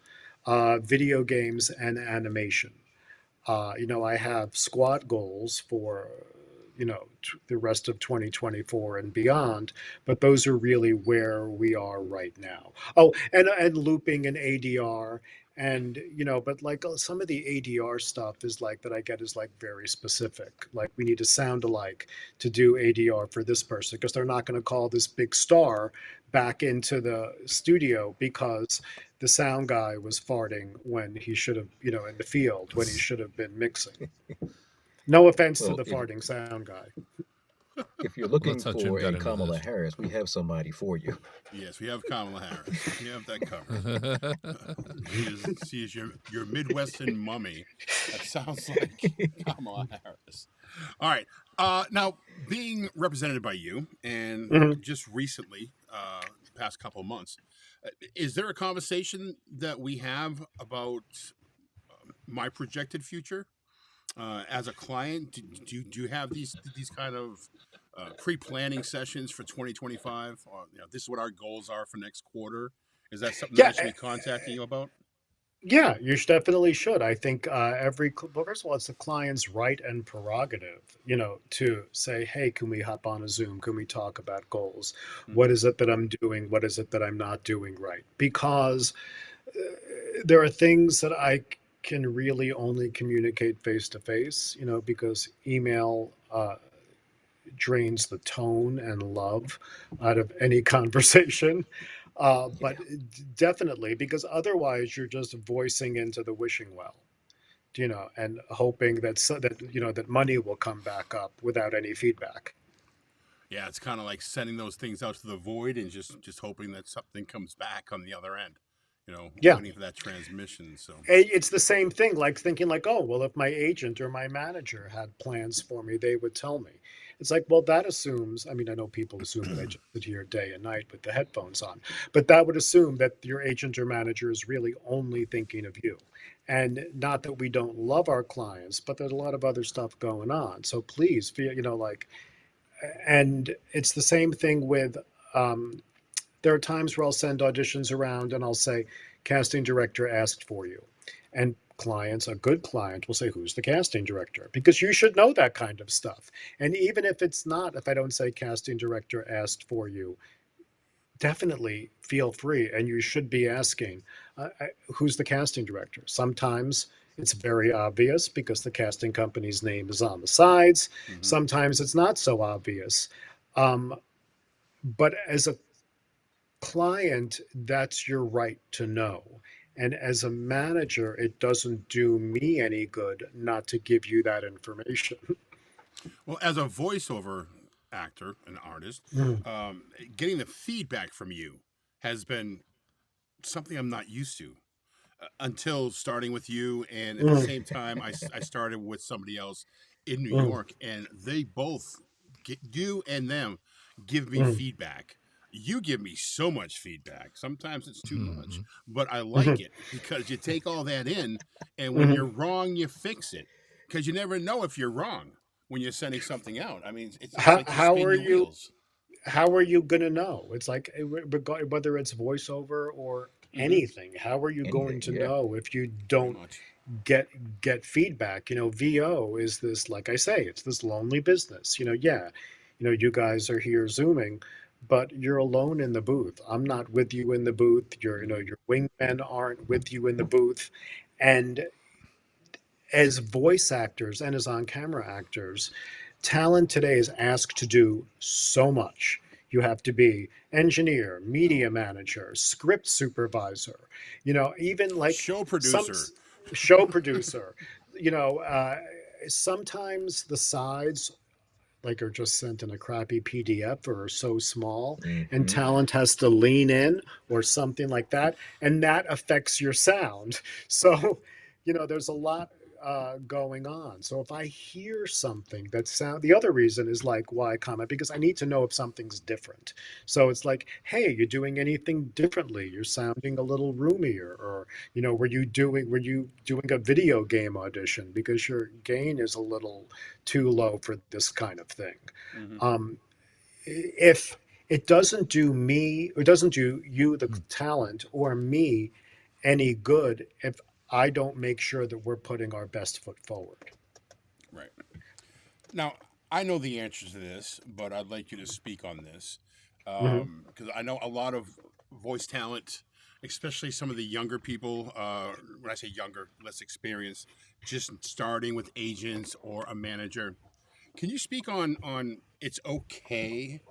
video games and animation. I have squad goals for, the rest of 2024 and beyond, but those are really where we are right now. Oh, and looping and ADR. And, but like some of the ADR stuff is like that I get is like very specific. Like we need a sound alike to do ADR for this person, because they're not going to call this big star back into the studio because the sound guy was farting when he should have, in the field when he should have been mixing. No offense to Well, the farting sound guy. if you're looking That's how Jim for got a into Kamala this. Harris, we have somebody for you. Yes, we have Kamala Harris. We have that covered. She is your Midwestern mummy. That sounds like Kamala Harris. All right. Now, being represented by you, and Mhm. just recently, the past couple of months, is there a conversation that we have about my projected future as a client? Do you have these kind of pre-planning sessions for 2025? Or, this is what our goals are for next quarter. Is that something that I Yeah, should be contacting you about? yeah, you definitely should. I think well, first of all, it's the client's right and prerogative, to say, hey, can we hop on a Zoom? Can we talk about goals? What Mm-hmm. is it that I'm doing? What is it that I'm not doing right? Because there are things that I can really only communicate face to face, because email drains the tone and love out of any conversation. But Yeah. definitely, because otherwise you're just voicing into the wishing well, and hoping that money will come back up without any feedback. Yeah, it's kind of like sending those things out to the void and just hoping that something comes back on the other end. Yeah. Waiting for that transmission. So It's the same thing, like thinking like, oh, well, if my agent or my manager had plans for me, they would tell me. It's like, well, that assumes, I mean, I know people assume that I just sit here day and night with the headphones on, but that would assume that your agent or manager is really only thinking of you. And not that we don't love our clients, but there's a lot of other stuff going on. So please feel, and it's the same thing with, um, there are times where I'll send auditions around and I'll say, casting director asked for you. And clients, a good client, will say, who's the casting director? Because you should know that kind of stuff. And even if it's not, if I don't say casting director asked for you, definitely feel free. And you should be asking, who's the casting director? Sometimes it's very obvious because the casting company's name is on the sides. mm-hmm. Sometimes it's not so obvious. But as a client, that's your right to know. And as a manager, it doesn't do me any good not to give you that information. Well, as a voiceover actor and artist, Mm, getting the feedback from you has been something I'm not used to until starting with you. And at the mm, same time, I started with somebody else in New mm, York, and they both, you and them, give me mm, feedback. You give me so much feedback. Sometimes it's too much, Mhm. but I like mhm, it because you take all that in, and when you're mhm. wrong, you fix it because you never know if you're wrong when you're sending something out. I mean, it's How, like you how spin are your you? wheels. How are you going to know? It's like, whether it's voiceover or Hmm. anything, how are you going Anything. to Yeah. know if you Pretty don't much. get feedback? VO is this, like I say, it's this lonely business. Yeah, you guys are here zooming, but you're alone in the booth. I'm not with you in the booth. Hmm. Your wingmen aren't with you in the booth. And as voice actors and as on camera actors, talent today is asked to do so much. You have to be engineer, media manager, script supervisor, even like Show some producer. show producer. You know, uh, Sometimes the sides like are just sent in a crappy PDF or are so small, and Hmm. talent has to lean in or something like that, and that affects your sound. So, there's a lot going on. So if I hear something that sound, the other reason is like why I comment, because I need to know if something's different. So it's like, hey, you're doing anything differently? You're sounding a little roomier, or were you doing a video game audition because your gain is a little too low for this kind of thing. Hmm. Um, if it doesn't do me, or doesn't do you, the talent, or me any good if I don't make sure that we're putting our best foot forward. Right. Now, I know the answer to this, but I'd like you to speak on this Hmm. because I know a lot of voice talent, especially some of the younger people. When I say younger, less experienced, just starting with agents or a manager. Can you speak on it's okay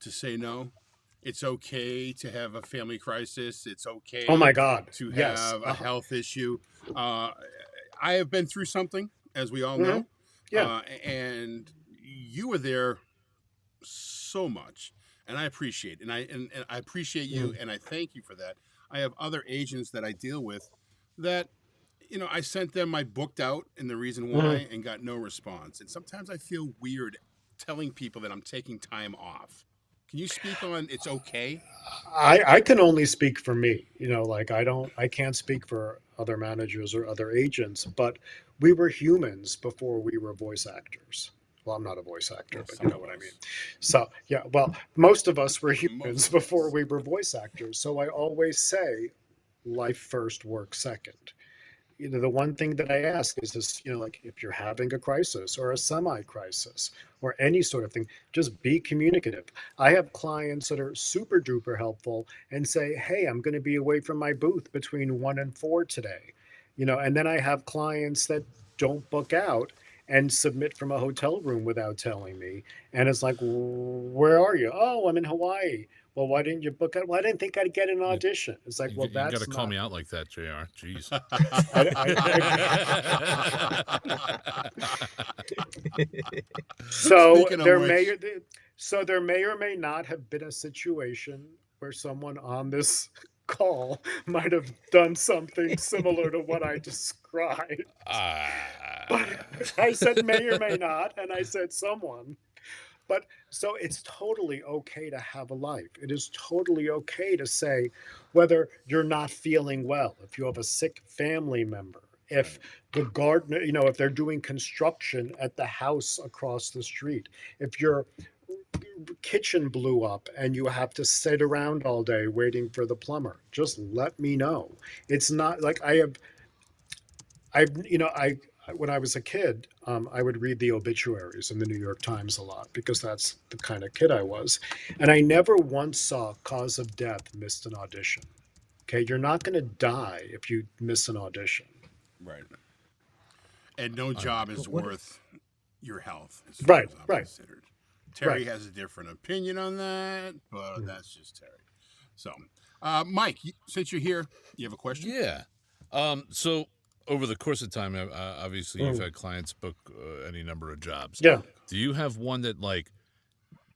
to say no? It's okay to have a family crisis. It's Oh okay my God. to Yes. have a health issue. Uh, I have been through something, as we all Hmm. know. Yeah. And you were there so much, and I appreciate it. And I appreciate you, Mm. and I thank you for that. I have other agents that I deal with that, I sent them my booked out and the reason Mm. why, and got no response. And sometimes I feel weird telling people that I'm taking time off. Can you speak on it's okay? I can only speak for me. Like I can't speak for other managers or other agents, but we were humans before we were voice actors. Well, I'm not a voice actor, Well, but some you know of what I mean. us. So, yeah, well, most of us were Most humans of before us. we were voice actors. So I always say life first, work second. The one thing that I ask is this, like if you're having a crisis or a semi-crisis or any sort of thing, just be communicative. I have clients that are super duper helpful and say, hey, I'm going to be away from my booth between 1 and 4 today. And then I have clients that don't book out and submit from a hotel room without telling me. And it's like, where are you? Oh, I'm in Hawaii. Well, why didn't you book it? Well, I didn't think I'd get an You, audition. It's like, well, you got to that's call not. me out like that, Jr. Jeez. So Speaking of there may which, there may or may not have been a situation where someone on this call might have done something similar to what I described. But I said may or may not, and I said someone. But so it's totally okay to have a life. It is totally okay to say whether you're not feeling well, if you have a sick family member, if the gardener, if they're doing construction at the house across the street, if your kitchen blew up and you have to sit around all day waiting for the plumber, just let me know. It's not like I when I was a kid, I would read the obituaries in the New York Times a lot because that's the kind of kid I was, and I never once saw cause of death missed an audition. Okay, you're not going to die if you miss an audition. right. And no All right. job is But what? worth your health, as far Right, as I'm right, considered. right. Terry has a different opinion on that, but Mm. that's just Terry. So, Mike, since you're here, you have a question? Yeah. So over the course of time, obviously you've Mm. had clients book any number of jobs. Yeah. Do you have one that like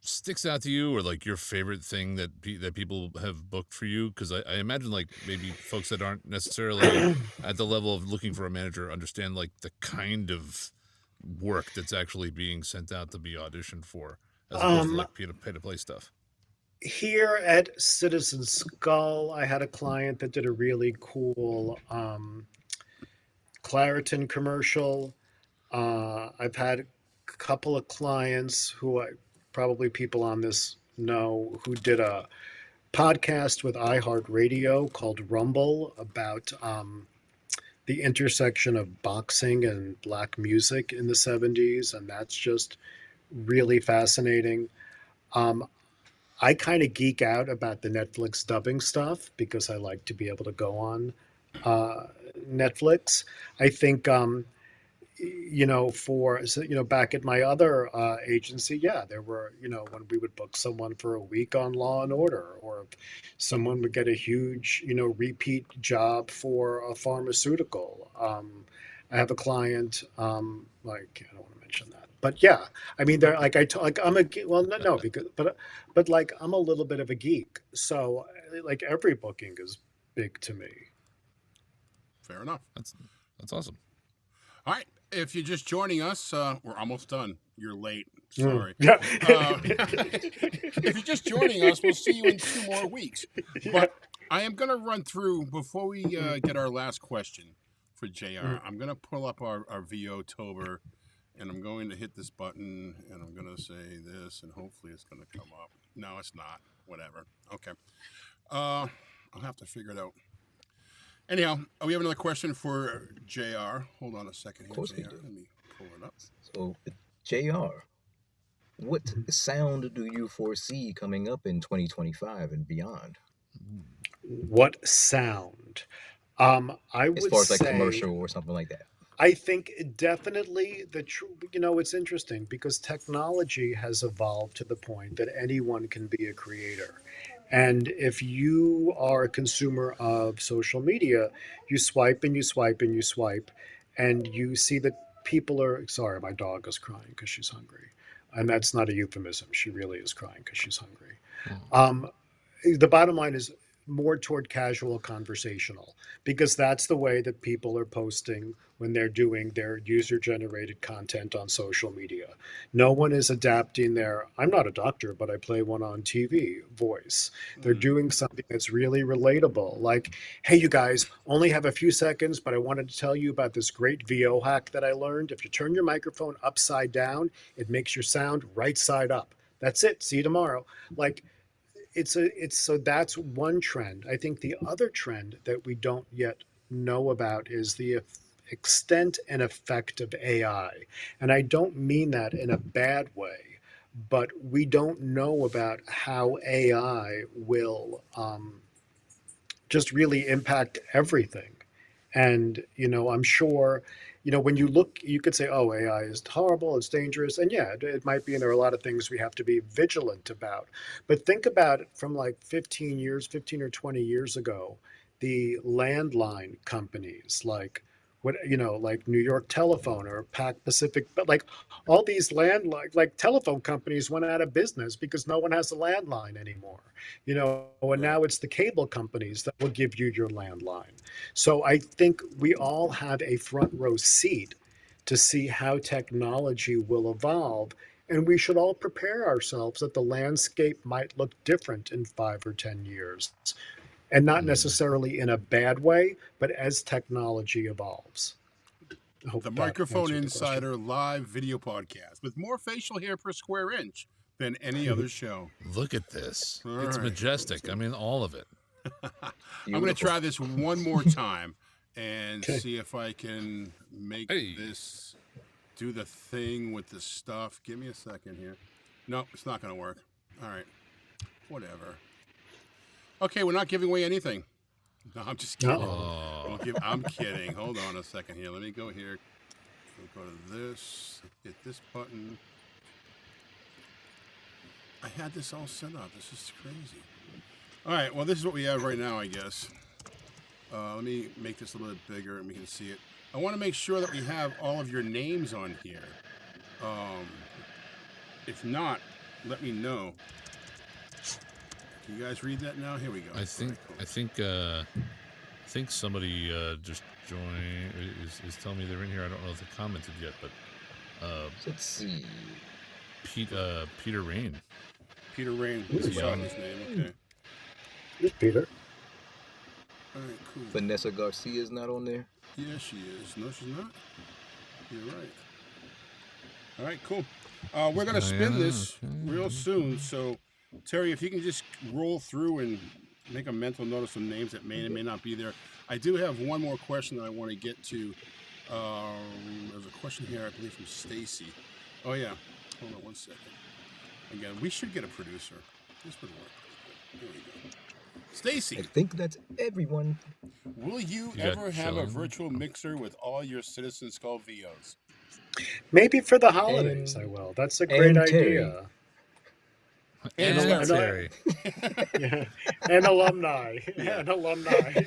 sticks out to you, or like your favorite thing that that people have booked for you? Because I imagine like maybe folks that aren't necessarily at the level of looking for a manager understand like the kind of work that's actually being sent out to be auditioned for, as opposed to um, like pay to play stuff. Here at Citizen Skull, I had a client that did a really cool Claritin commercial. I've had a couple of clients who probably people on this know who did a podcast with iHeartRadio called Rumble about the intersection of boxing and black music in the 70s. And that's just really fascinating. Um, I kind of geek out about the Netflix dubbing stuff because I like to be able to go on uh, Netflix. I think back at my other agency, yeah, there were, when we would book someone for a week on Law and Order, or if someone would get a huge, repeat job for a pharmaceutical. I have a client, like, I don't want to mention that, but yeah, I mean, they're like, like, well, no, because, but like, I'm a little bit of a geek. So like every booking is big to me. Fair enough. That's awesome. All right. If you're just joining us, we're almost done. You're late. Mm. Sorry. Yeah. If you're just joining us, we'll see you in 2 more weeks. Yeah. But I am going to run through, before we get our last question for JR, I'm going to pull up our VO-TOBER, and I'm going to hit this button, and I'm going to say this, and hopefully it's going to come up. No, it's not. Whatever. Okay. I'll have to figure it out. Anyhow, we have another question for JR. Hold on a second here, Of course JR. we do. Let me pull it up. So, JR, what sound do you foresee coming up in 2025 and beyond? What sound? I As would far as like say, commercial or something like that. I think definitely it's interesting because technology has evolved to the point that anyone can be a creator. And if you are a consumer of social media, you swipe and you swipe and you swipe, and you see the people are sorry, my dog is crying because she's hungry. And that's not a euphemism. She really is crying because she's hungry. Um, the bottom line is more toward casual conversational, because that's the way that people are posting when they're doing their user generated content on social media. No one is adapting their I'm not a doctor but I play one on TV voice. They're doing something that's really relatable, like, hey, you guys, only have a few seconds, but I wanted to tell you about this great VO hack that I learned. If you turn your microphone upside down, it makes your sound right side up. That's it. See you tomorrow. Like, it's so that's one trend. I think the other trend that we don't yet know about is the extent and effect of AI. And I don't mean that in a bad way, but we don't know about how AI will just really impact everything. And, I'm sure, when you look, you could say, oh, AI is horrible, it's dangerous. And yeah, it might be, and there are a lot of things we have to be vigilant about. But think about it from like 15 or 20 years ago, the landline companies like like New York Telephone or Pac Pacific, but like all these landline, like telephone companies went out of business because no one has a landline anymore, and now it's the cable companies that will give you your landline. So I think we all have a front row seat to see how technology will evolve. And we should all prepare ourselves that the landscape might look different in 5 or 10 years. And not necessarily in a bad way, but as technology evolves. The Microphone Insider live video podcast with more facial hair per square inch than any other show. Look at this. All it's right. majestic. I mean, all of it. I'm going to try this one more time and see if I can make this do the thing with the stuff. Give me a second here. No, it's not going to work. All right. Whatever. Okay, we're not giving away anything. No, I'm just kidding. I'm kidding. Hold on a second here. Let me go here. We'll go to this. Hit this button. I had this all set up. This is crazy. All right, well, this is what we have right now, I guess. Let me make this a little bit bigger and we can see it. I want to make sure that we have all of your names on here. If not, let me know. Can you guys read that now? Here we go. I think somebody just joined is telling me they're in here. I don't know if they commented yet, but let's see. Peter Rain. Peter Rain. This is his name. Okay. It's Peter. All right, cool. Vanessa Garcia is not on there. Yeah, she is. No, she's not. You're right. All right, cool. We're gonna spin this real soon, so. Terry, if you can just roll through and make a mental note of some names that may or may not be there. I do have one more question that I want to get to. There's a question here, I believe, from Stacy. Oh, yeah. Hold on one second. Again, we should get a producer. This would work. There we go. Stacy. I think that's everyone. Will you ever have a virtual mixer with all your Citizen Skull VOs? Maybe for the holidays, I will. That's a great idea. And Terry. Yeah. And alumni. Yeah. And alumni.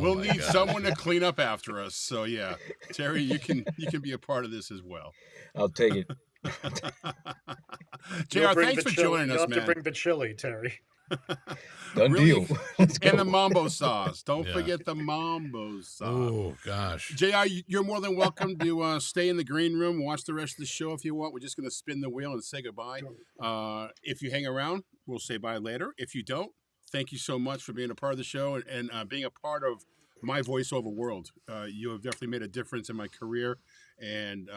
We'll need someone to clean up after us. So yeah, Terry, you can be a part of this as well. I'll take it. JR, thanks for joining us, man. You have to bring the chili, Terry. Done deal. And the mambo sauce. Don't forget the mambo sauce. Oh, gosh. JR, you're more than welcome to stay in the green room, watch the rest of the show if you want. We're just going to spin the wheel and say goodbye. If you hang around, we'll say bye later. If you don't, thank you so much for being a part of the show and being a part of my voiceover world. You have definitely made a difference in my career and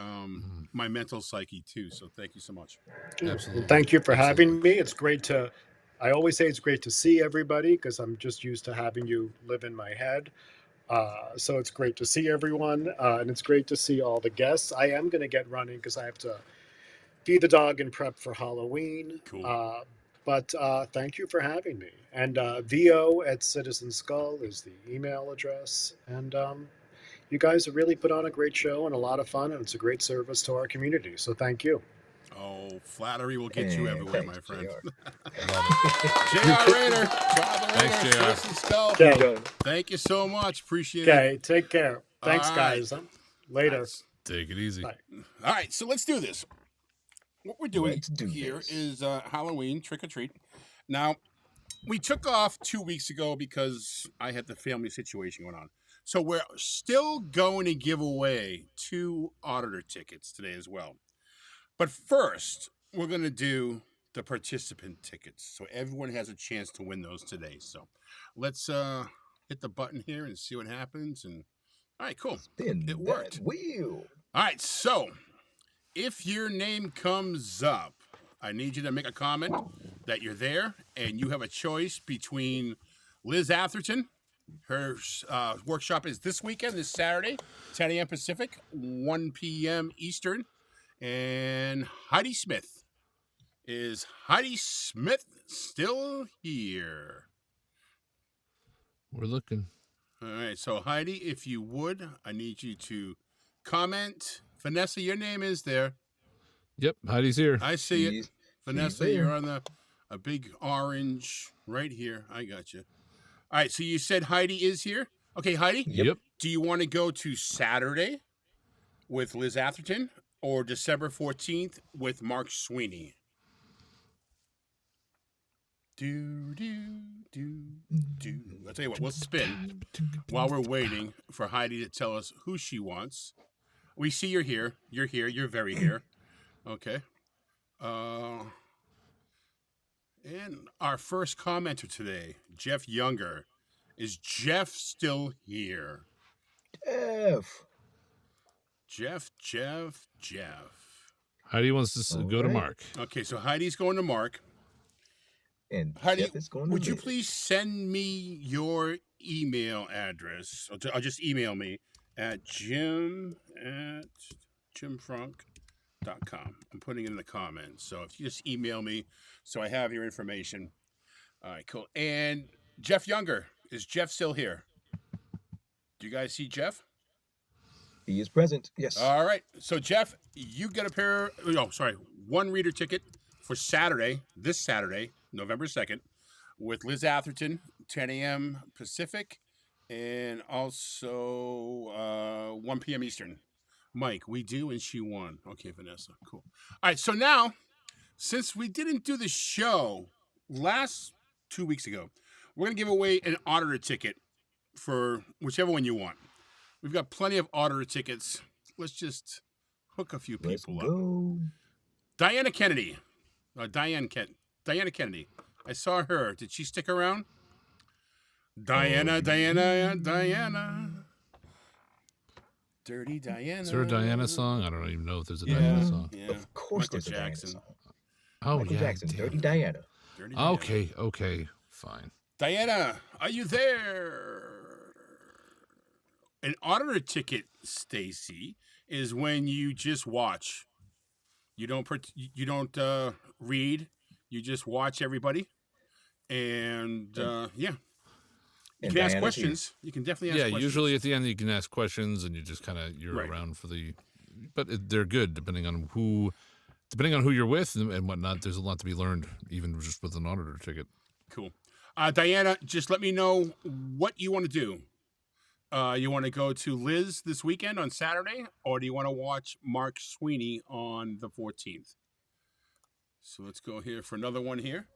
my mental psyche, too. So thank you so much. Absolutely. Well, thank you for having me. It's great to... I always say it's great to see everybody because I'm just used to having you live in my head. So it's great to see everyone, and it's great to see all the guests. I am going to get running because I have to feed the dog and prep for Halloween. Cool. But thank you for having me. And VO@Citizen Skull is the email address. And you guys have really put on a great show and a lot of fun, and it's a great service to our community. So thank you. Oh, flattery will get you everywhere, my friend. JR. Reiner. Thanks, JR. Okay. Thank you so much. Appreciate it. Okay, take care. Thanks, All right. guys. Later. Take it easy. Bye. All right, so let's do this. What we're doing Let's do here this. is Halloween trick or treat. Now, we took off 2 weeks ago because I had the family situation going on. So we're still going to give away 2 auditor tickets today as well. But first, we're going to do the participant tickets. So everyone has a chance to win those today. So let's hit the button here and see what happens. And all right, cool. Spin It worked. that wheel. All right, so if your name comes up, I need you to make a comment that you're there, and you have a choice between Liz Atherton. Her workshop is this weekend, this Saturday, 10 a.m. Pacific, 1 p.m. Eastern. And Heidi Smith. Is Heidi Smith still here? We're looking. All right, so Heidi, if you would, I need you to comment. Vanessa, your name is there. Yep, Heidi's here. I see it. She's Vanessa, there. you're on a big orange right here. I got you. All right, so you said Heidi is here. Okay, Heidi. Yep. Do you want to go to Saturday with Liz Atherton or December 14th with Mark Sweeney? Do. I'll tell you what, we'll spin while we're waiting for Heidi to tell us who she wants. We see you're here. You're here. You're very here. Okay. And our first commenter today, Jeff Younger. Is Jeff still here? Jeff. Heidi wants to go to right. Mark. Okay, so Heidi's going to Mark. And Heidi, Jeff is going to would you Liz. please send me your email address? I'll just email me at jim@jimfrank.com. I'm putting it in the comments. So if you just email me so I have your information. All right, cool. And Jeff Younger. Is Jeff still here? Do you guys see Jeff? He is present. Yes. All right. So, Jeff, you get one reader ticket for Saturday, this Saturday, November 2nd, with Liz Atherton, 10 a.m. Pacific, and also 1 p.m. Eastern. Mike, we do, and she won. Okay, Vanessa. Cool. All right. So now, since we didn't do the show last 2 weeks ago, we're going to give away an auditor ticket for whichever one you want. We've got plenty of auditor tickets. Let's just hook a few Let's people up. go. Diana Kennedy. Diana Kennedy. I saw her. Did she stick around? Diana. Dirty Diana. Is there a Diana song? I don't even know if there's a Diana song. Yeah. Of course Michael there's a Diana Jackson. song. Oh, Michael yeah. Jackson, damn Dirty it. Diana. Dirty Diana. Okay, fine. Diana, are you there? An auditor ticket, Stacy, is when you just watch. You don't read. You just watch everybody, and yeah, you And can ask Diana's questions. You can definitely ask Yeah, questions. usually at the end you can ask questions and you just you're Right. around for the. But they're good depending on who you're with and whatnot. There's a lot to be learned even just with an auditor ticket. Cool. Diana, just let me know what you want to do. You want to go to Liz this weekend on Saturday, or do you want to watch Mark Sweeney on the 14th? So let's go here for another one here.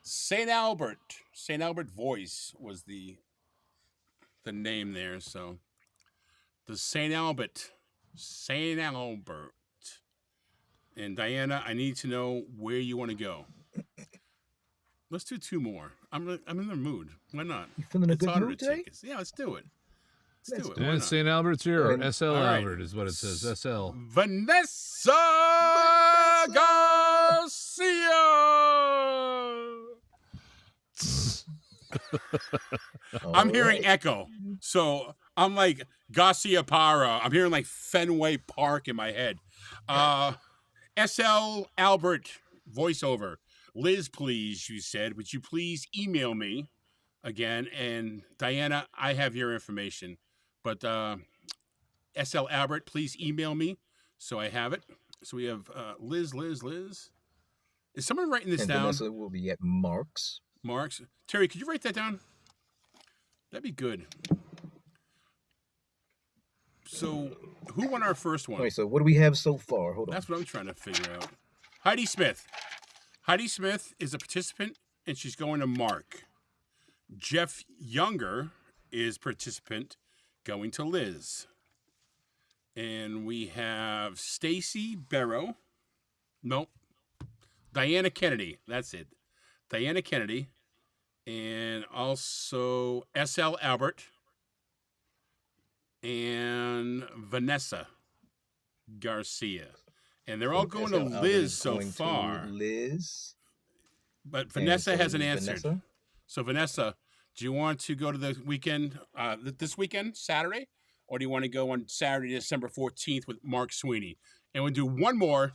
St. Albert Voice was the name there. So the St. Albert. And Diana, I need to know where you want to go. Let's do 2 more. I'm in the mood. Why not? You feeling a It's good auditor mood today? tickets. Yeah, let's do it. Let's do it. And Why not? St. Albert's here, or Alright. SL All right. Albert is what it says. SL. Vanessa Garcia. I'm hearing echo. So I'm like Garcia Para. I'm hearing like Fenway Park in my head. SL Albert VoiceOver. Liz, please, you said, would you please email me again? And Diana, I have your information. But SL Albert, please email me so I have it. So we have Liz. Is someone writing this And down? Vanessa will be at Mark's. Mark's. Terry, could you write that down? That'd be good. So, who won our first one? Wait, so what do we have so far? Hold on. That's what I'm trying to figure out. Heidi Smith. Heidi Smith is a participant, and she's going to Mark. Jeff Younger is participant, going to Liz. And we have Stacy Barrow. Nope. Diana Kennedy. That's it. Diana Kennedy. And also S.L. Albert. And Vanessa Garcia. And they're all going to Liz so far. Liz. But Vanessa hasn't answered. Vanessa? So, Vanessa, do you want to go to the weekend, this weekend, Saturday? Or do you want to go on Saturday, December 14th with Mark Sweeney? And we'll do one more.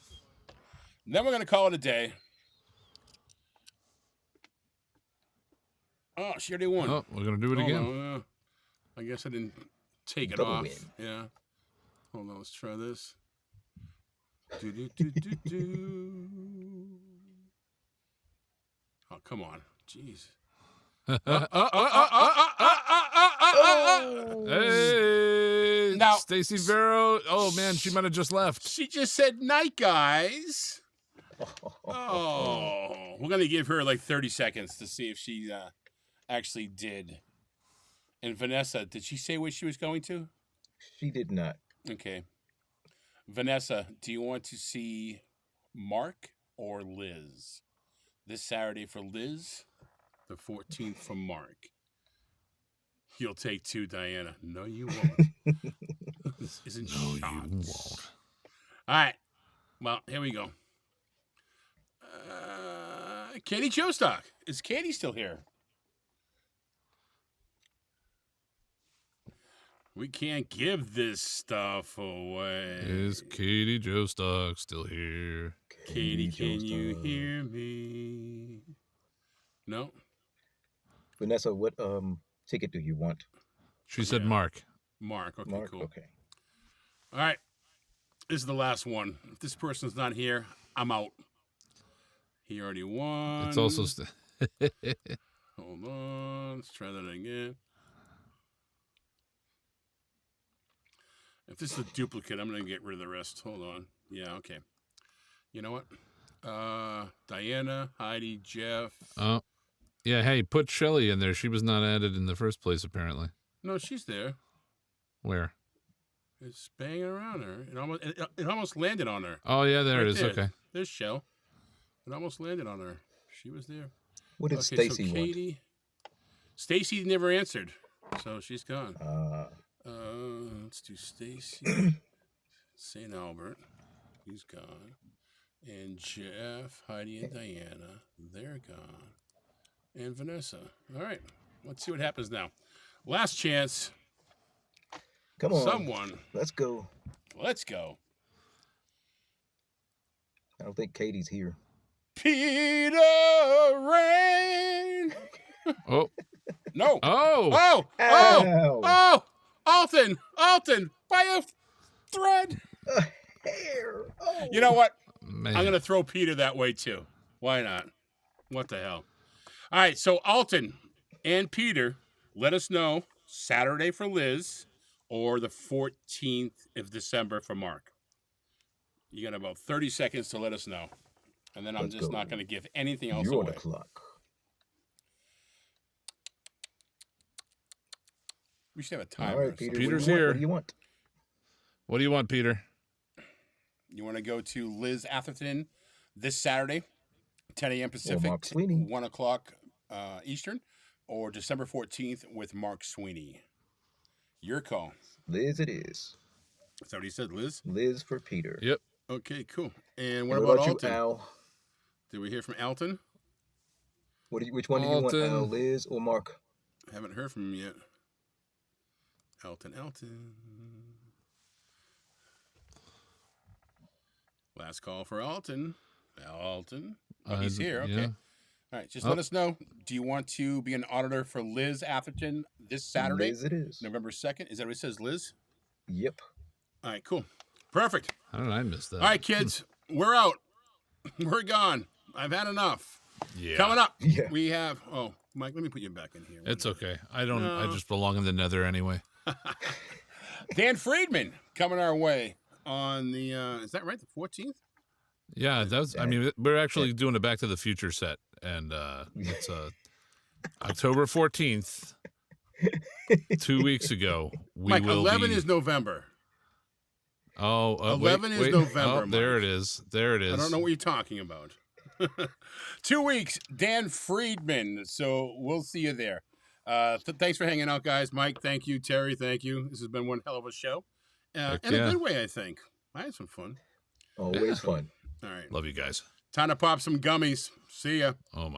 Then we're going to call it a day. Oh, she already won. Oh, we're going to do it again. I guess I didn't take it Double off. win. Yeah. Hold on, let's try this. Do. Oh, come on. Jeez. Hey, Now- Stacy Vero. Oh man, she might have just left. She just said night, guys. Oh, we're going to give her like 30 seconds to see if she actually did. And Vanessa, did she say where she was going to? She did not. Okay. Vanessa, do you want to see Mark or Liz? This Saturday for Liz, the 14th for Mark. You'll take 2, Diana. No, you won't. This isn't shots. You won't. All right. Well, here we go. Katie Jostock. Is Katie still here? We can't give this stuff away. Is Katie Jostock still here? Katie, can you hear me? No? Vanessa, what ticket do you want? She said Yeah. Mark. Mark. Okay, Mark? cool. Okay. All right. This is the last one. If this person's not here, I'm out. He already won. It's also Hold on. Let's try that again. If this is a duplicate, I'm going to get rid of the rest. Hold on. Yeah, okay. You know what? Diana, Heidi, Jeff. Oh, yeah. Hey, put Shelly in there. She was not added in the first place, apparently. No, she's there. Where? It's banging around her. It almost landed on her. Oh, yeah, there Right it is. there. Okay. There's Shell. It almost landed on her. She was there. What did Okay, Stacy so want? Katie. Stacy never answered, so she's gone. Let's do Stacy. St. Albert. He's gone. And Jeff, Heidi, and Diana. They're gone. And Vanessa. All right. Let's see what happens now. Last chance. Come on. Someone. Let's go. Let's go. I don't think Katie's here. Peter Rain. Oh. No. Oh. Ow. Alton, by a thread. Hair. Oh. You know what? Man. I'm going to throw Peter that way too. Why not? What the hell? All right, so Alton and Peter, let us know Saturday for Liz or the 14th of December for Mark. You got about 30 seconds to let us know. And then I'm Let's just go. not going to give anything else You're away. on the clock. We should have a timer. All or right, Peter. something. Peter's what here. do you want? What do you want, Peter? You want to go to Liz Atherton this Saturday, 10 a.m. Pacific, Mark Sweeney. 1 o'clock Eastern, or December 14th with Mark Sweeney? Your call. Liz it is. Is that what he said, Liz? Liz for Peter. Yep. Okay, cool. And And what about you, Alton? Al? Did we hear from Alton? Which one do you want, Alton. Al? Liz or Mark? Haven't heard from him yet. Alton. Last call for Alton. Alton. Oh, he's here. Okay. Yeah. All right, just let us know. Do you want to be an auditor for Liz Atherton this Saturday, Liz it is. November 2nd? Is that what it says, Liz? Yep. All right, cool. Perfect. How did I miss that? All right, kids, we're out. We're gone. I've had enough. Yeah. Coming up, Yeah. we have, Mike, let me put you back in here. It's okay. I don't. I No. just belong in the nether anyway. Dan Friedman coming our way on the, is that right? The 14th? Yeah, that's. I mean, we're actually doing a Back to the Future set, and it's October 14th. 2 weeks ago, we Mike, will 11 be... is November. Oh, 11 is November. Oh, there Mike. it is. There it is. I don't know what you're talking about. 2 weeks, Dan Friedman. So we'll see you there. Thanks for hanging out, guys. Mike, thank you. Terry, thank you. This has been one hell of a show. In a good way, I think. I had some fun. Always fun. All right. Love you guys. Time to pop some gummies. See ya. Oh, my.